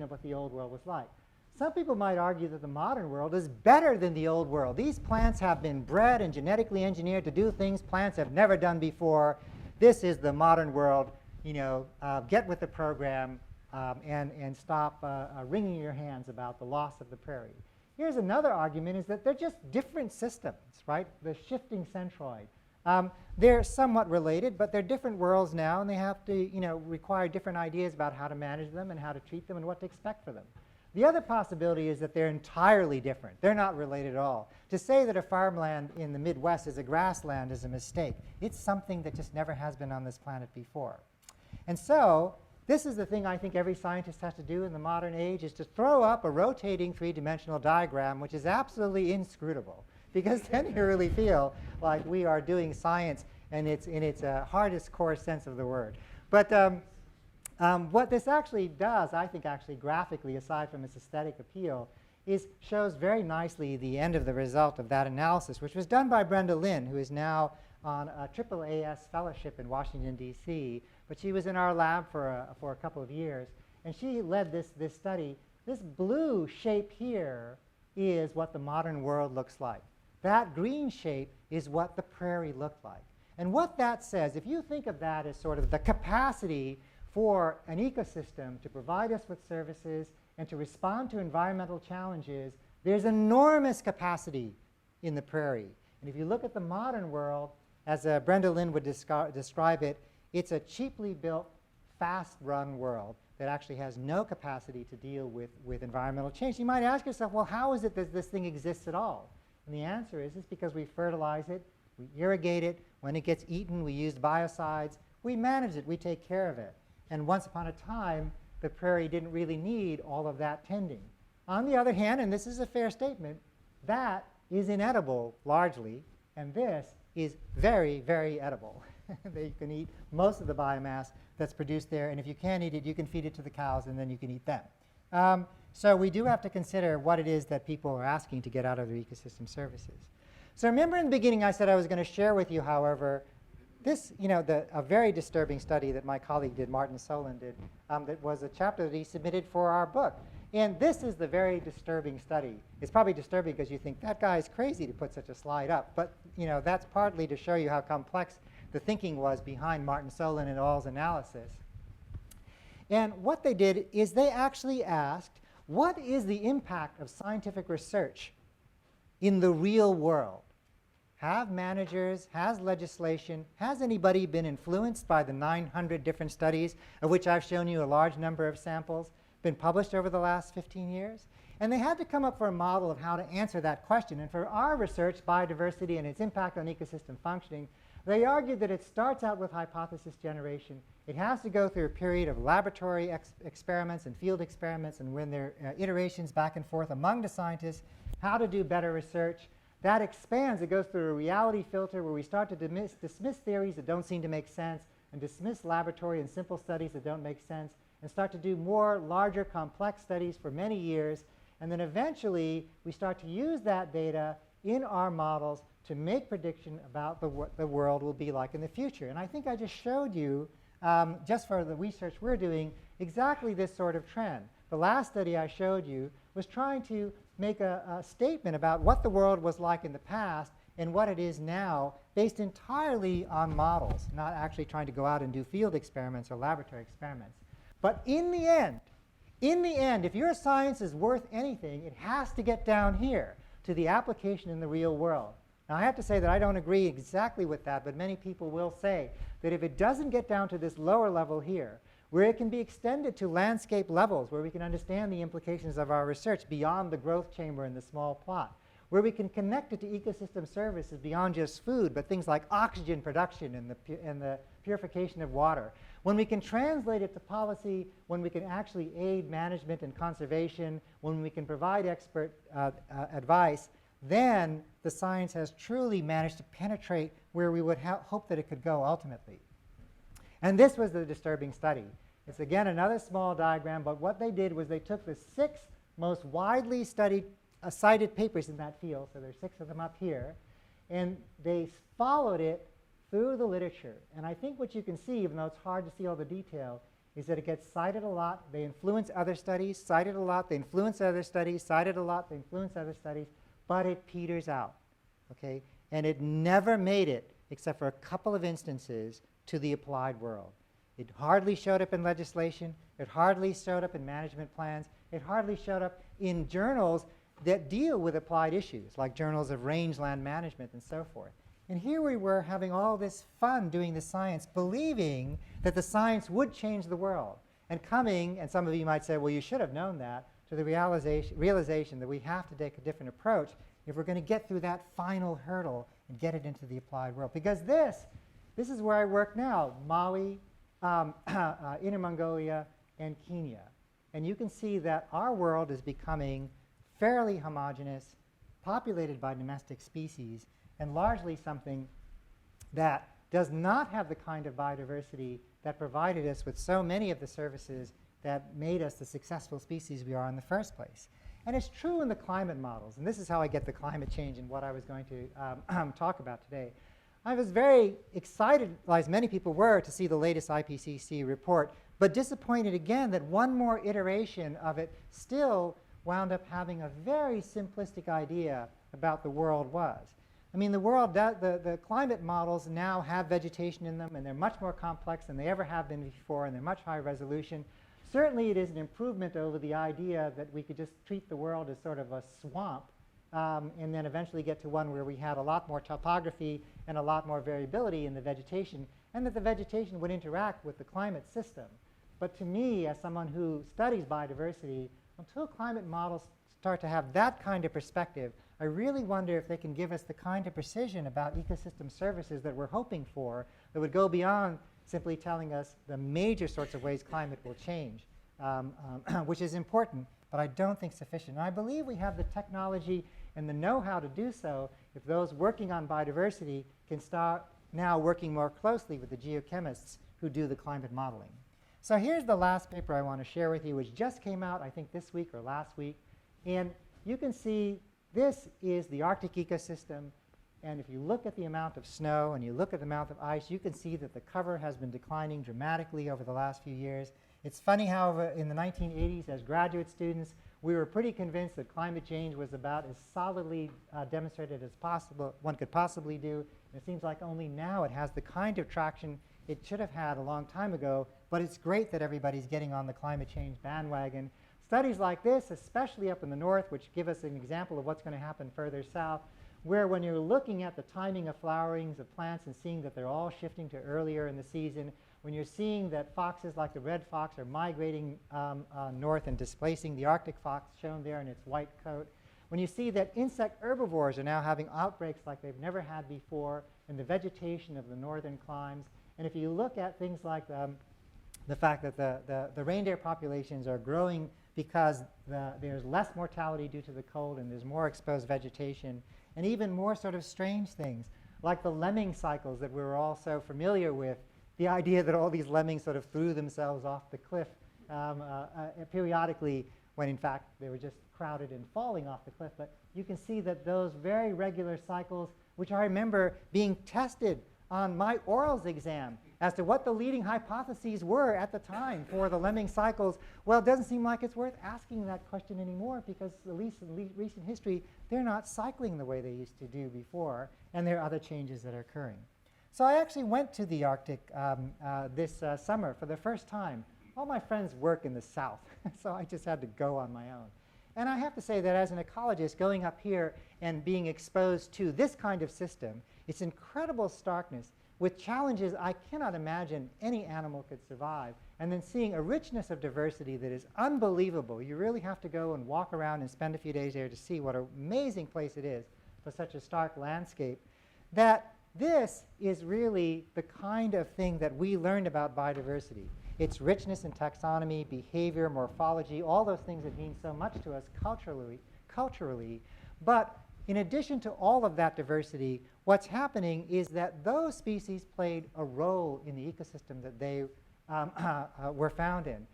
of what the old world was like. Some people might argue that the modern world is better than the old world. These plants have been bred and genetically engineered to do things plants have never done before. This is the modern world. Get with the program and stop wringing your hands about the loss of the prairie. Here's another argument, is that they're just different systems, right? The shifting centroid. They're somewhat related, but they're different worlds now, and they have to require different ideas about how to manage them and how to treat them and what to expect for them. The other possibility is that they're entirely different. They're not related at all. To say that a farmland in the Midwest is a grassland is a mistake. It's something that just never has been on this planet before. And so this is the thing I think every scientist has to do in the modern age, is to throw up a rotating 3-dimensional diagram which is absolutely inscrutable, because then you really feel like we are doing science in its hardest core sense of the word. But what this actually does, I think actually graphically, aside from its aesthetic appeal, shows very nicely the end of the result of that analysis, which was done by Brenda Lynn, who is now on a AAAS fellowship in Washington, D.C., but she was in our lab for a couple of years, and she led this study. This blue shape here is what the modern world looks like. That green shape is what the prairie looked like. And what that says, if you think of that as sort of the capacity for an ecosystem to provide us with services and to respond to environmental challenges, there's enormous capacity in the prairie. And if you look at the modern world, as Brenda Lynn would describe it, it's a cheaply built, fast-run world that actually has no capacity to deal with environmental change. You might ask yourself, well, how is it that this thing exists at all? And the answer is it's because we fertilize it, we irrigate it. When it gets eaten, we use biocides. We manage it. We take care of it. And once upon a time, the prairie didn't really need all of that tending. On the other hand, and this is a fair statement, that is inedible largely, and this is very, very edible. You can eat most of the biomass that's produced there, and if you can't eat it, you can feed it to the cows, and then you can eat them. So we do have to consider what it is that people are asking to get out of their ecosystem services. So remember in the beginning I said I was going to share with you, however, this, a very disturbing study that my colleague did, Martin Solon did, that was a chapter that he submitted for our book. And this is the very disturbing study. It's probably disturbing because you think, that guy is crazy to put such a slide up. But that's partly to show you how complex the thinking was behind Martin Solon and all's analysis. And what they did is they actually asked, what is the impact of scientific research in the real world? Have managers, has legislation, has anybody been influenced by the 900 different studies, of which I've shown you a large number of samples, been published over the last 15 years? And they had to come up with a model of how to answer that question. And for our research, biodiversity and its impact on ecosystem functioning, they argued that it starts out with hypothesis generation. It has to go through a period of laboratory experiments and field experiments, and when there are iterations back and forth among the scientists, how to do better research. That expands. It goes through a reality filter where we start to dismiss theories that don't seem to make sense and dismiss laboratory and simple studies that don't make sense and start to do more larger, complex studies for many years. And then eventually, we start to use that data in our models to make prediction about what the world will be like in the future. And I think I just showed you, just for the research we're doing, exactly this sort of trend. The last study I showed you was trying to make a statement about what the world was like in the past and what it is now, based entirely on models, not actually trying to go out and do field experiments or laboratory experiments. But in the end, if your science is worth anything, it has to get down here to the application in the real world. Now, I have to say that I don't agree exactly with that, but many people will say that if it doesn't get down to this lower level here, where it can be extended to landscape levels, where we can understand the implications of our research beyond the growth chamber and the small plot, where we can connect it to ecosystem services beyond just food, but things like oxygen production and the purification of water, when we can translate it to policy, when we can actually aid management and conservation, when we can provide expert advice, then the science has truly managed to penetrate where we would hope that it could go ultimately. And this was the disturbing study. It's again another small diagram, but what they did was they took the 6 most widely cited papers in that field, so there's 6 of them up here, and they followed it through the literature. And I think what you can see, even though it's hard to see all the detail, is that it gets cited a lot, they influence other studies, cited a lot, they influence other studies, cited a lot, they influence other studies, but it peters out, okay? And it never made it, except for a couple of instances, to the applied world. It hardly showed up in legislation. It hardly showed up in management plans. It hardly showed up in journals that deal with applied issues, like journals of rangeland management and so forth. And here we were having all this fun doing the science, believing that the science would change the world. And coming, and some of you might say, well, you should have known that, to the realization that we have to take a different approach if we're going to get through that final hurdle and get it into the applied world. Because this is where I work now, Mali, Inner Mongolia, and Kenya. And you can see that our world is becoming fairly homogeneous, populated by domestic species, and largely something that does not have the kind of biodiversity that provided us with so many of the services that made us the successful species we are in the first place. And it's true in the climate models, and this is how I get the climate change and what I was going to talk about today. I was very excited, as many people were, to see the latest IPCC report, but disappointed again that one more iteration of it still wound up having a very simplistic idea about the world was. I mean, the climate models now have vegetation in them, and they're much more complex than they ever have been before, and they're much higher resolution. Certainly, it is an improvement over the idea that we could just treat the world as sort of a swamp, and then eventually get to one where we had a lot more topography and a lot more variability in the vegetation, and that the vegetation would interact with the climate system. But to me, as someone who studies biodiversity, until climate models start to have that kind of perspective, I really wonder if they can give us the kind of precision about ecosystem services that we're hoping for that would go beyond simply telling us the major sorts of ways climate will change, which is important, but I don't think sufficient. And I believe we have the technology and the know-how to do so if those working on biodiversity can start now working more closely with the geochemists who do the climate modeling. So here's the last paper I want to share with you, which just came out, I think, this week or last week. And you can see this is the Arctic ecosystem. And if you look at the amount of snow and you look at the amount of ice, you can see that the cover has been declining dramatically over the last few years. It's funny how in the 1980s, as graduate students, we were pretty convinced that climate change was about as solidly demonstrated as possible, one could possibly do. And it seems like only now it has the kind of traction it should have had a long time ago. But it's great that everybody's getting on the climate change bandwagon. Studies like this, especially up in the north, which give us an example of what's going to happen further south, where when you're looking at the timing of flowerings of plants and seeing that they're all shifting to earlier in the season, when you're seeing that foxes like the red fox are migrating north and displacing the Arctic fox shown there in its white coat, when you see that insect herbivores are now having outbreaks like they've never had before in the vegetation of the northern climes, and if you look at things like the fact that the reindeer populations are growing because there's less mortality due to the cold and there's more exposed vegetation, and even more sort of strange things like the Lemming Cycles that we were all so familiar with, the idea that all these lemmings sort of threw themselves off the cliff periodically when in fact they were just crowded and falling off the cliff. But you can see that those very regular cycles, which I remember being tested on my orals exam as to what the leading hypotheses were at the time for the Lemming Cycles, well, it doesn't seem like it's worth asking that question anymore because at least in recent history, they're not cycling the way they used to do before, and there are other changes that are occurring. So I actually went to the Arctic this summer for the first time. All my friends work in the south, so I just had to go on my own. And I have to say that as an ecologist, going up here and being exposed to this kind of system, it's incredible starkness with challenges I cannot imagine any animal could survive, and then seeing a richness of diversity that is unbelievable. You really have to go and walk around and spend a few days there to see what an amazing place it is for such a stark landscape. That this is really the kind of thing that we learned about biodiversity. Its richness in taxonomy, behavior, morphology, all those things that mean so much to us culturally. But in addition to all of that diversity, what's happening is that those species played a role in the ecosystem that they were found in.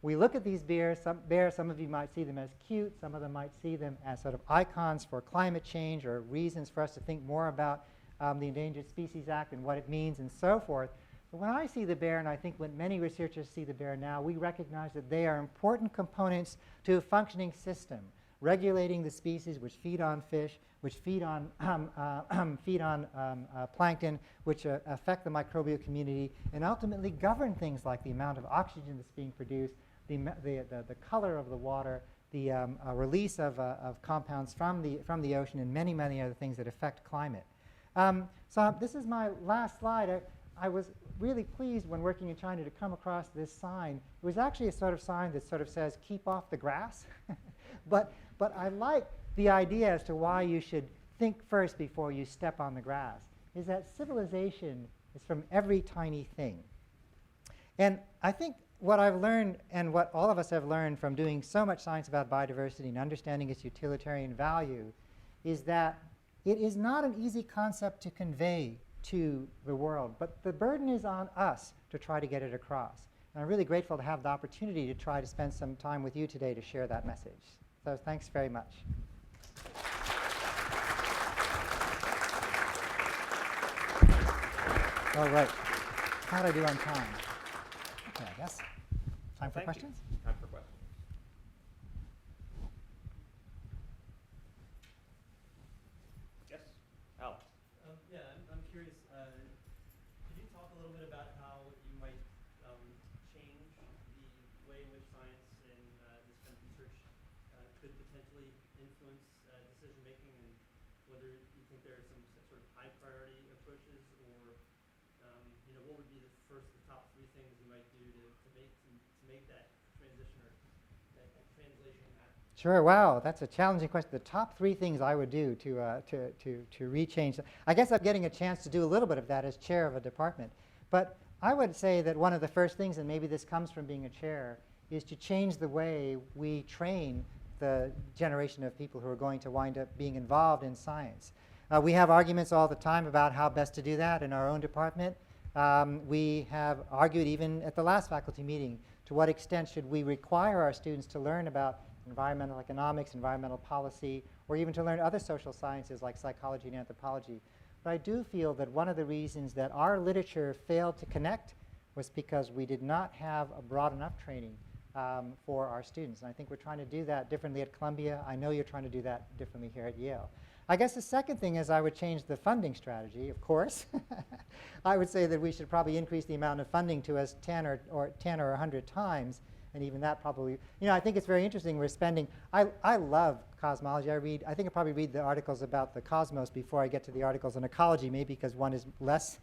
We look at these bears, some of you might see them as cute, some of them might see them as sort of icons for climate change or reasons for us to think more about the Endangered Species Act and what it means and so forth. But when I see the bear, and I think when many researchers see the bear now, we recognize that they are important components to a functioning system, regulating the species which feed on fish, which feed on plankton, which affect the microbial community, and ultimately govern things like the amount of oxygen that's being produced, the color of the water, the release of compounds from the ocean, and many, many other things that affect climate. So this is my last slide. I was really pleased when working in China to come across this sign. It was actually a sort of sign that sort of says, keep off the grass. But I like the idea as to why you should think first before you step on the grass, is that civilization is from every tiny thing. And I think what I've learned and what all of us have learned from doing so much science about biodiversity and understanding its utilitarian value is that it is not an easy concept to convey to the world, but the burden is on us to try to get it across. And I'm really grateful to have the opportunity to try to spend some time with you today to share that message. So thanks very much. All right. How did I do on time? Okay, I guess. Time for Thank you. questions? Time for questions. Yes, Alex. Yeah, I'm curious. Could you talk a little bit about how you might change the way in which science and this kind of research could potentially influence decision making, and whether you think there are some sort of high priority approaches, or what would be the top three things you might do to make that transition or that translation happen? Sure. Wow, that's a challenging question. The top three things I would do to rechange. I guess I'm getting a chance to do a little bit of that as chair of a department. But I would say that one of the first things, and maybe this comes from being a chair, is to change the way we train the generation of people who are going to wind up being involved in science. We have arguments all the time about how best to do that in our own department. We have argued even at the last faculty meeting, to what extent should we require our students to learn about environmental economics, environmental policy, or even to learn other social sciences like psychology and anthropology. But I do feel that one of the reasons that our literature failed to connect was because we did not have a broad enough training for our students. And I think we're trying to do that differently at Columbia. I know you're trying to do that differently here at Yale. I guess the second thing is I would change the funding strategy, of course. I would say that we should probably increase the amount of funding to us 10 or 100 times. And even that probably, I think it's very interesting. We're spending, I love cosmology. I think I probably read the articles about the cosmos before I get to the articles on ecology, maybe because one is less,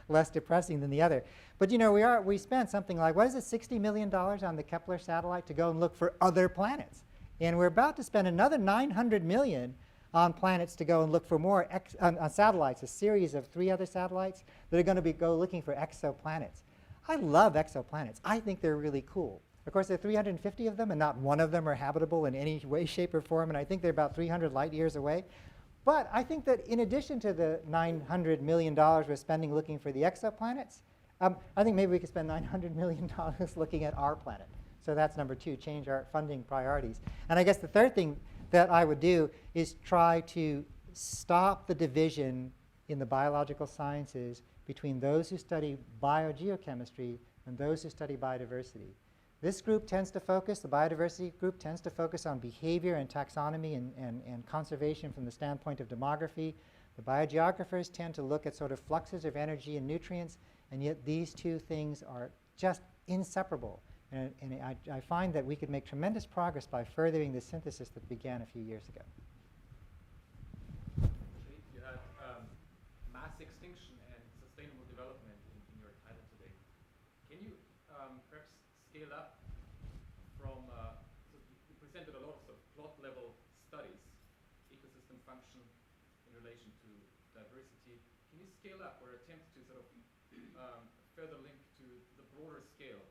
less depressing than the other. But we spent something like, what is it, $60 million on the Kepler satellite to go and look for other planets. And we're about to spend another $900 million on planets to go and look for more on satellites, a series of 3 other satellites that are going to go looking for exoplanets. I love exoplanets. I think they're really cool. Of course, there are 350 of them, and not one of them are habitable in any way, shape, or form, and I think they're about 300 light years away. But I think that in addition to the $900 million we're spending looking for the exoplanets, I think maybe we could spend $900 million looking at our planet. So that's number 2, change our funding priorities. And I guess the third thing that I would do is try to stop the division in the biological sciences between those who study biogeochemistry and those who study biodiversity. This group tends to focus, the biodiversity group tends to focus on behavior and taxonomy and conservation from the standpoint of demography. The biogeographers tend to look at sort of fluxes of energy and nutrients, and yet these two things are just inseparable. And I find that we could make tremendous progress by furthering the synthesis that began a few years ago. You had mass extinction and sustainable development in your title today. Can you perhaps scale up from, so you presented a lot of plot level studies, ecosystem function in relation to diversity. Can you scale up or attempt to sort of further link to the broader scale?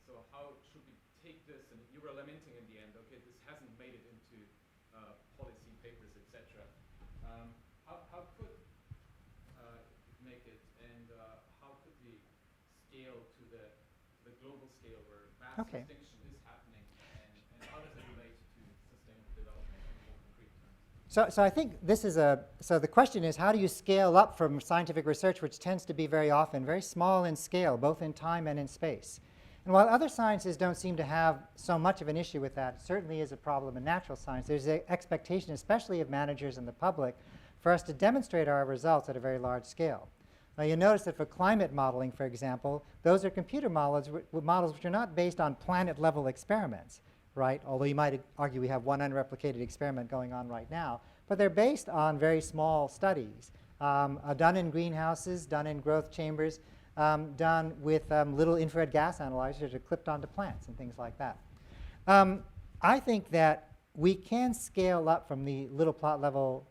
So how should we take this, and you were lamenting in the end, okay, this hasn't made it into policy papers, etc. How could it make it, and how could we scale to the global scale where mass extinction is happening, and how does it relate to sustainable development in more concrete terms? So I think this is so the question is, how do you scale up from scientific research, which tends to be very often very small in scale, both in time and in space? And while other sciences don't seem to have so much of an issue with that, it certainly is a problem in natural science. There's an expectation, especially of managers and the public, for us to demonstrate our results at a very large scale. Now, you notice that for climate modeling, for example, those are computer models which are not based on planet-level experiments, right? Although you might argue we have one unreplicated experiment going on right now. But they're based on very small studies, done in greenhouses, done in growth chambers, done with little infrared gas analyzers that are clipped onto plants and things like that. I think that we can scale up from the little plot level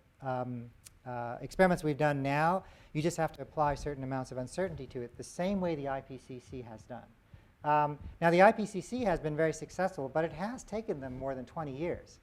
experiments we've done now. You just have to apply certain amounts of uncertainty to it, the same way the IPCC has done. Now, the IPCC has been very successful, but it has taken them more than 20 years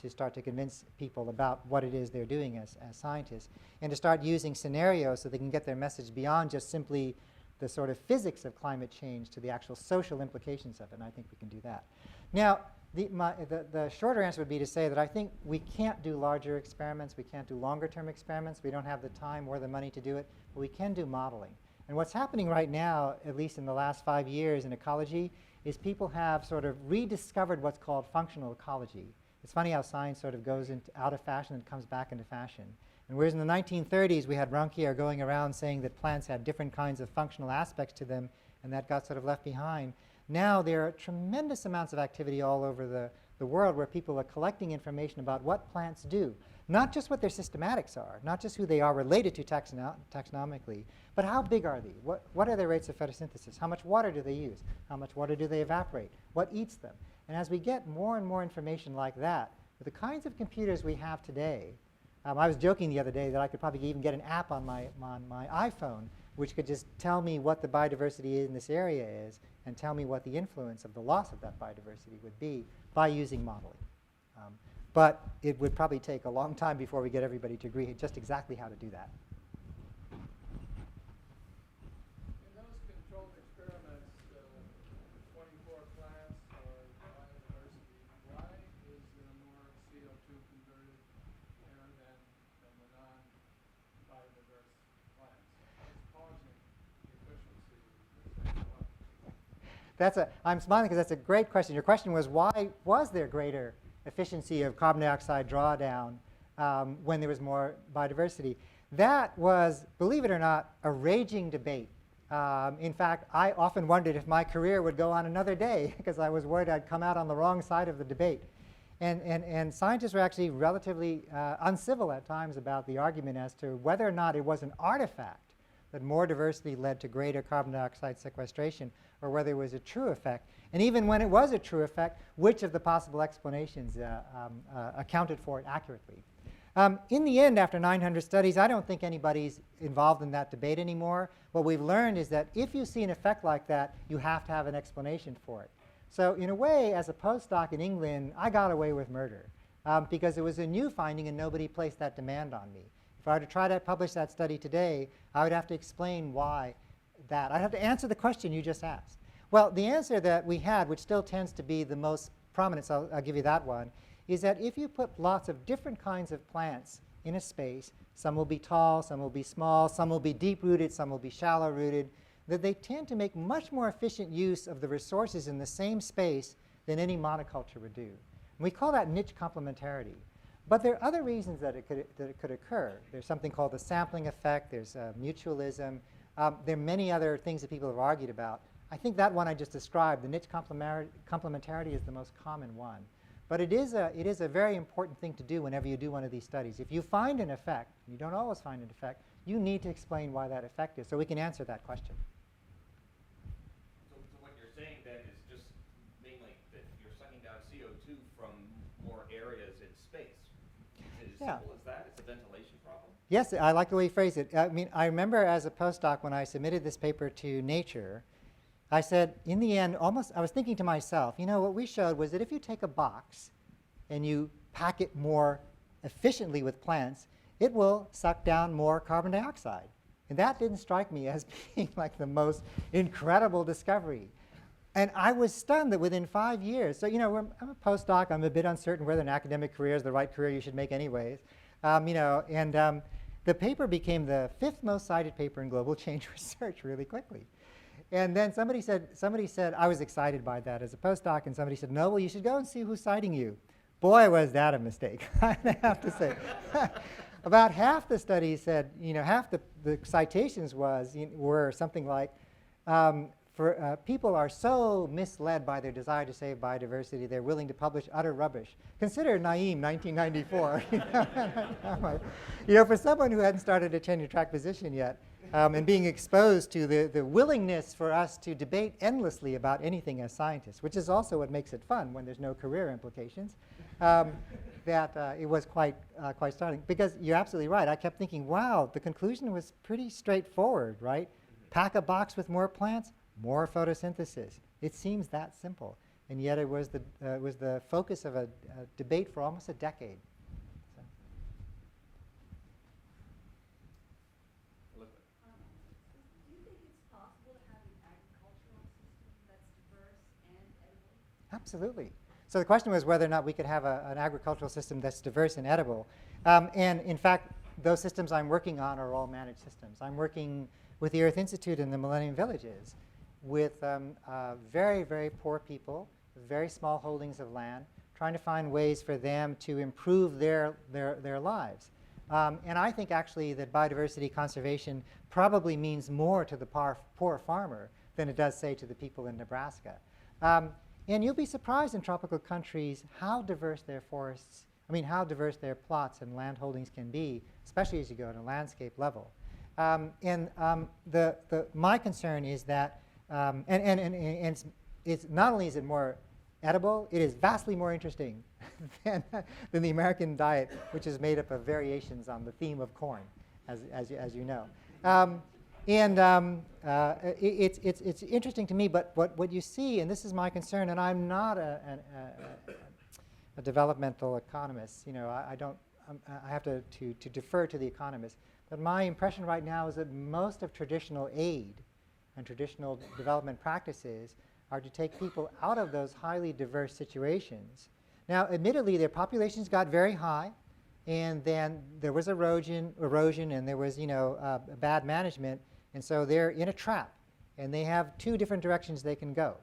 to start to convince people about what it is they're doing as scientists, and to start using scenarios so they can get their message beyond just simply the sort of physics of climate change to the actual social implications of it, and I think we can do that. Now, the shorter answer would be to say that I think we can't do larger experiments, we can't do longer term experiments, we don't have the time or the money to do it, but we can do modeling. And what's happening right now, at least in the last 5 years in ecology, is people have sort of rediscovered what's called functional ecology. It's funny how science sort of goes out of fashion and comes back into fashion. And whereas in the 1930s we had Ronquier going around saying that plants had different kinds of functional aspects to them, and that got sort of left behind, now there are tremendous amounts of activity all over the world where people are collecting information about what plants do. Not just what their systematics are, not just who they are related to taxonomically, but how big are they? What are their rates of photosynthesis? How much water do they use? How much water do they evaporate? What eats them? And as we get more and more information like that, with the kinds of computers we have today, I was joking the other day that I could probably even get an app on my iPhone which could just tell me what the biodiversity in this area is and tell me what the influence of the loss of that biodiversity would be by using modeling. But it would probably take a long time before we get everybody to agree just exactly how to do that. In those controlled experiments, 24 plants or biodiversity, why is there more CO2 converted there than the non-biodiverse plants? What's causing the efficiency to go up? I'm smiling because that's a great question. Your question was, why was there greater efficiency of carbon dioxide drawdown when there was more biodiversity? That was, believe it or not, a raging debate. In fact, I often wondered if my career would go on another day because I was worried I'd come out on the wrong side of the debate. And scientists were actually relatively uncivil at times about the argument as to whether or not it was an artifact that more diversity led to greater carbon dioxide sequestration, or whether it was a true effect. And even when it was a true effect, which of the possible explanations accounted for it accurately. In the end, after 900 studies, I don't think anybody's involved in that debate anymore. What we've learned is that if you see an effect like that, you have to have an explanation for it. So in a way, as a postdoc in England, I got away with murder because it was a new finding and nobody placed that demand on me. If I were to try to publish that study today, I would have to explain why that. I'd have to answer the question you just asked. Well, the answer that we had, which still tends to be the most prominent, so I'll give you that one, is that if you put lots of different kinds of plants in a space, some will be tall, some will be small, some will be deep-rooted, some will be shallow-rooted, that they tend to make much more efficient use of the resources in the same space than any monoculture would do. And we call that niche complementarity. But there are other reasons that it could occur. There's something called the sampling effect. There's mutualism. There are many other things that people have argued about. I think that one I just described, the niche complementarity, is the most common one. But it is a very important thing to do whenever you do one of these studies. If you find an effect, and you don't always find an effect, you need to explain why that effect is so we can answer that question. So what you're saying then is just mainly that you're sucking down CO2 from more areas in space. Is it as simple as that? It's a ventilation problem? Yes, I like the way you phrase it. I mean, I remember as a postdoc when I submitted this paper to Nature, I said, in the end, I was thinking to myself, you know, what we showed was that if you take a box and you pack it more efficiently with plants, it will suck down more carbon dioxide. And that didn't strike me as being like the most incredible discovery. And I was stunned that within 5 years, so you know, I'm a postdoc, I'm a bit uncertain whether an academic career is the right career you should make anyways. You know, and the paper became the 5th most cited paper in global change research really quickly. And then somebody said, I was excited by that as a postdoc, and somebody said, no, well, you should go and see who's citing you. Boy, was that a mistake, I have to say. About half the studies said, you know, half the citations were something like, people are so misled by their desire to save biodiversity, they're willing to publish utter rubbish. Consider Naeem, 1994. You know, for someone who hadn't started a tenure-track position yet, and being exposed to the willingness for us to debate endlessly about anything as scientists, which is also what makes it fun when there's no career implications, it was quite startling. Because you're absolutely right. I kept thinking, wow, the conclusion was pretty straightforward, right? Pack a box with more plants, more photosynthesis. It seems that simple. And yet it was the focus of a debate for almost a decade. Absolutely. So the question was whether or not we could have an agricultural system that's diverse and edible. And in fact, those systems I'm working on are all managed systems. I'm working with the Earth Institute in the Millennium Villages with very, very poor people, very small holdings of land, trying to find ways for them to improve their lives. And I think actually that biodiversity conservation probably means more to the poor farmer than it does, say, to the people in Nebraska. And you'll be surprised in tropical countries how diverse their forests, how diverse their plots and land holdings can be, especially as you go to landscape level. My concern is that, it's not only is it more edible, it is vastly more interesting than the American diet, which is made up of variations on the theme of corn, as you know. It's interesting to me, but what you see, and this is my concern, and I'm not a developmental economist. I have to defer to the economists. But my impression right now is that most of traditional aid and traditional development practices are to take people out of those highly diverse situations. Now, admittedly, their populations got very high, and then there was erosion, and there was bad management, and so they're in a trap, and they have two different directions they can go.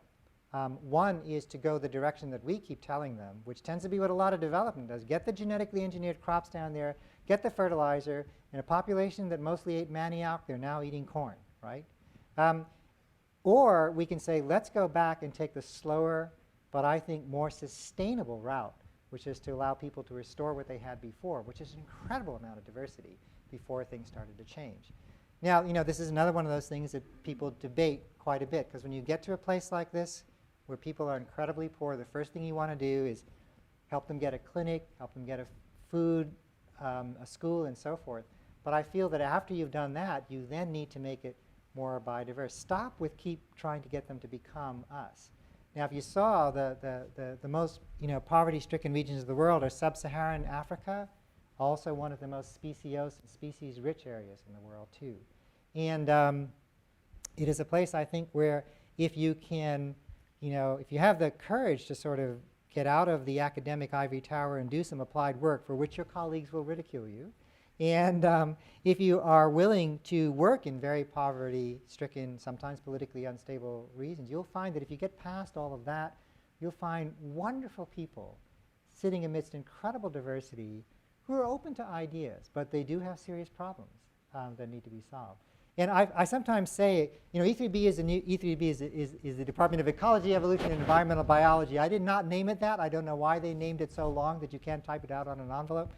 One is to go the direction that we keep telling them, which tends to be what a lot of development does. Get the genetically engineered crops down there, get the fertilizer. In a population that mostly ate manioc, they're now eating corn, right? Or we can say, let's go back and take the slower, but I think more sustainable route, which is to allow people to restore what they had before, which is an incredible amount of diversity before things started to change. Now, this is another one of those things that people debate quite a bit, because when you get to a place like this, where people are incredibly poor, the first thing you want to do is help them get a clinic, help them get a food, a school, and so forth. But I feel that after you've done that, you then need to make it more biodiverse. Stop with keep trying to get them to become us. Now, if you saw the most poverty-stricken regions of the world are sub-Saharan Africa, also one of the most species-rich areas in the world too. And it is a place, I think, where if you can, if you have the courage to sort of get out of the academic ivory tower and do some applied work for which your colleagues will ridicule you, and if you are willing to work in very poverty-stricken, sometimes politically unstable regions, you'll find that if you get past all of that, you'll find wonderful people sitting amidst incredible diversity who are open to ideas, but they do have serious problems that need to be solved. And I sometimes say, E3B is the Department of Ecology, Evolution, and Environmental Biology. I did not name it that. I don't know why they named it so long that you can't type it out on an envelope.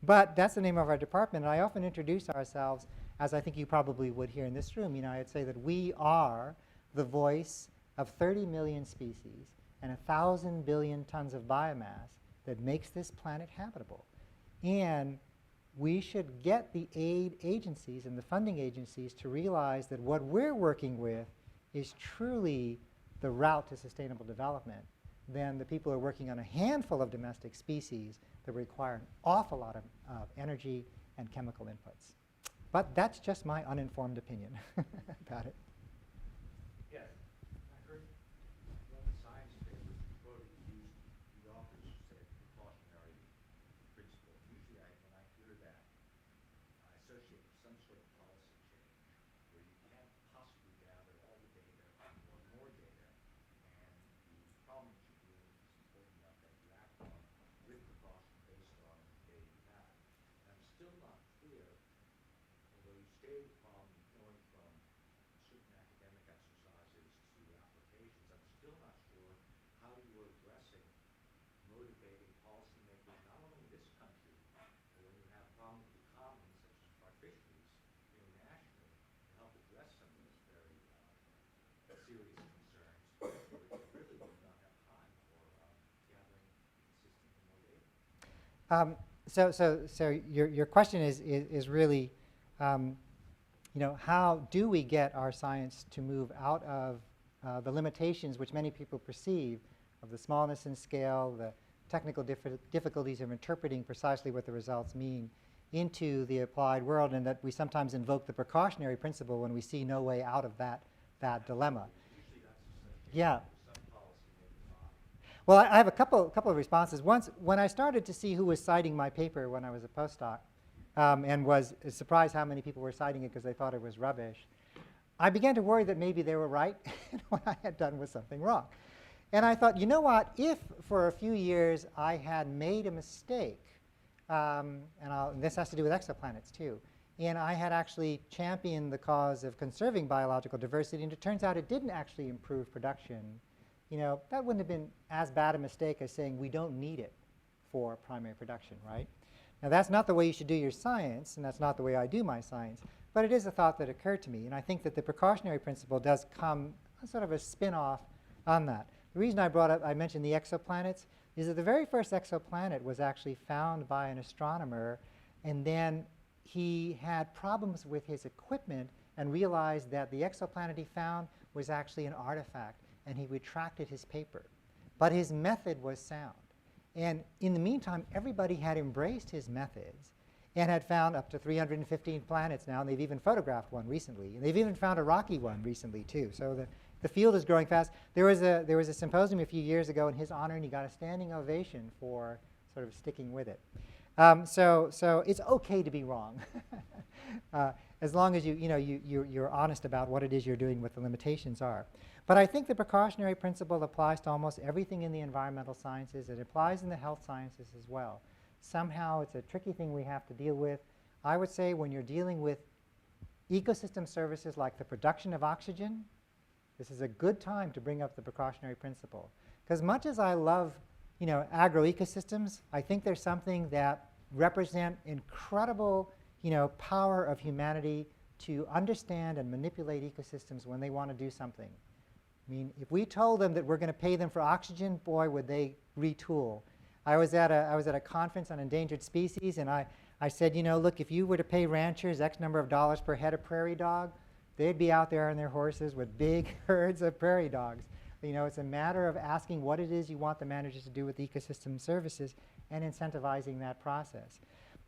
But that's the name of our department. And I often introduce ourselves, as I think you probably would here in this room. I'd say that we are the voice of 30 million species and 1,000 billion tons of biomass that makes this planet habitable. And we should get the aid agencies and the funding agencies to realize that what we're working with is truly the route to sustainable development than the people who are working on a handful of domestic species that require an awful lot of energy and chemical inputs. But that's just my uninformed opinion about it. Yes. I heard one of the science papers quoted used the authors said precautionary principle. Usually when I hear that, I associate with some sort of policy change where you can't possibly gather all the data or more data, and the problem that you're dealing with is important enough that you act on with precaution based on the data you have. And I'm still not clear, although you stated from going from certain academic exercises to applications, I'm still not sure how you are addressing motivating policymakers, not only in this country, but when you have problems with the commons, such as our fisheries, internationally, to help address some of those very serious concerns, which really do not have time for gathering consistently more data. So your question is really, how do we get our science to move out of the limitations which many people perceive of the smallness in scale, the technical difficulties of interpreting precisely what the results mean, into the applied world, and that we sometimes invoke the precautionary principle when we see no way out of that dilemma. Usually that's Yeah. some policymaker body. Well, I have a couple of responses. Once, when I started to see who was citing my paper when I was a postdoc, and was surprised how many people were citing it because they thought it was rubbish. I began to worry that maybe they were right and what I had done was something wrong. And I thought, you know what, if for a few years I had made a mistake, and this has to do with exoplanets too, and I had actually championed the cause of conserving biological diversity, and it turns out it didn't actually improve production, that wouldn't have been as bad a mistake as saying we don't need it for primary production, right? Now, that's not the way you should do your science, and that's not the way I do my science, but it is a thought that occurred to me, and I think that the precautionary principle does come sort of a spin-off on that. The reason I mentioned the exoplanets is that the very first exoplanet was actually found by an astronomer, and then he had problems with his equipment and realized that the exoplanet he found was actually an artifact, and he retracted his paper. But his method was sound. And in the meantime, everybody had embraced his methods and had found up to 315 planets now, and they've even photographed one recently. And they've even found a rocky one recently, too. So the field is growing fast. There was a symposium a few years ago in his honor, and he got a standing ovation for sort of sticking with it. So it's okay to be wrong, as long as you're honest about what it is you're doing, what the limitations are. But I think the precautionary principle applies to almost everything in the environmental sciences. It applies in the health sciences as well. Somehow it's a tricky thing we have to deal with. I would say when you're dealing with ecosystem services like the production of oxygen, this is a good time to bring up the precautionary principle. Because much as I love agroecosystems, I think there's something that represent incredible power of humanity to understand and manipulate ecosystems when they want to do something. I mean, if we told them that we're going to pay them for oxygen, boy, would they retool. I was at a conference on endangered species, and I said, look, if you were to pay ranchers X number of dollars per head of prairie dog, they'd be out there on their horses with big herds of prairie dogs. It's a matter of asking what it is you want the managers to do with ecosystem services and incentivizing that process.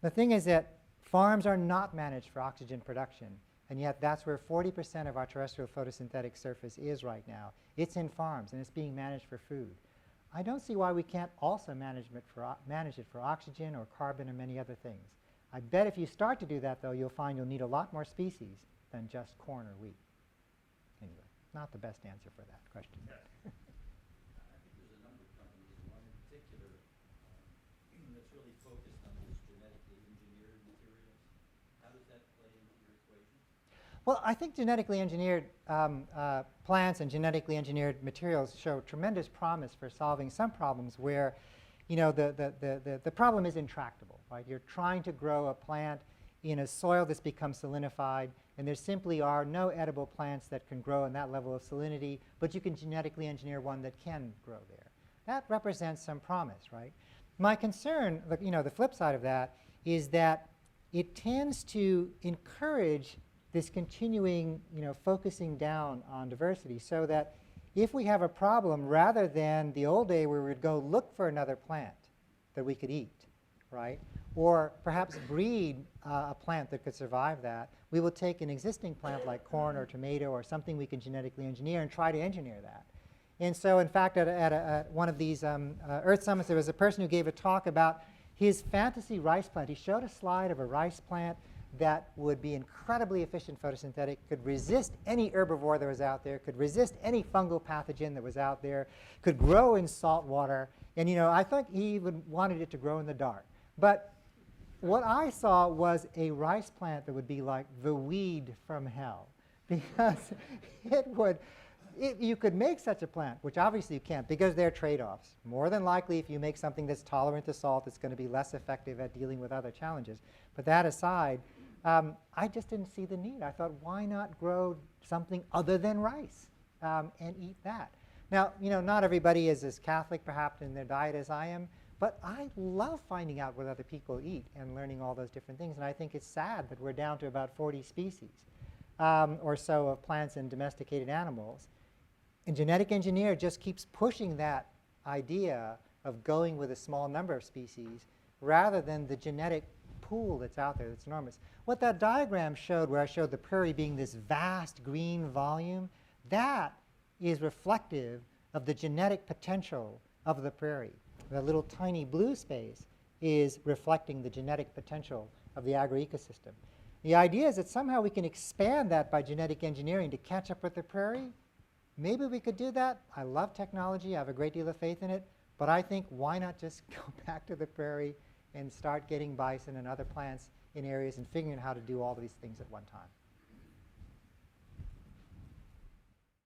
The thing is that farms are not managed for oxygen production, and yet that's where 40% of our terrestrial photosynthetic surface is right now. It's in farms, and it's being managed for food. I don't see why we can't also manage it for oxygen or carbon or many other things. I bet if you start to do that, though, you'll find you'll need a lot more species than just corn or wheat. Anyway, not the best answer for that question. I think there's a number of companies, one in particular, that's really focused on these genetically engineered materials. How does that play into your equation? Well, I think genetically engineered plants and genetically engineered materials show tremendous promise for solving some problems where, the problem is intractable, right? You're trying to grow a plant in a soil that's become salinified, and there simply are no edible plants that can grow in that level of salinity, but you can genetically engineer one that can grow there. That represents some promise, right? My concern, the flip side of that, is that it tends to encourage this continuing, focusing down on diversity, so that if we have a problem, rather than the old day where we'd go look for another plant that we could eat, right? Or perhaps breed a plant that could survive that, we will take an existing plant like corn or tomato or something we can genetically engineer and try to engineer that. And so, in fact, at one of these Earth Summits, there was a person who gave a talk about his fantasy rice plant. He showed a slide of a rice plant that would be incredibly efficient photosynthetic, could resist any herbivore that was out there, could resist any fungal pathogen that was out there, could grow in salt water. And I think he even wanted it to grow in the dark. But what I saw was a rice plant that would be like the weed from hell, because you could make such a plant, which obviously you can't, because there are trade-offs. More than likely, if you make something that's tolerant to salt, it's going to be less effective at dealing with other challenges. But that aside, I just didn't see the need. I thought, why not grow something other than rice and eat that? Now, not everybody is as Catholic, perhaps, in their diet as I am, but I love finding out what other people eat and learning all those different things. And I think it's sad that we're down to about 40 species or so of plants and domesticated animals. And genetic engineer just keeps pushing that idea of going with a small number of species rather than the genetic pool that's out there that's enormous. What that diagram showed, where I showed the prairie being this vast green volume, that is reflective of the genetic potential of the prairie. The little tiny blue space is reflecting the genetic potential of the agroecosystem. The idea is that somehow we can expand that by genetic engineering to catch up with the prairie. Maybe we could do that. I love technology. I have a great deal of faith in it. But I think why not just go back to the prairie and start getting bison and other plants in areas and figuring out how to do all these things at one time.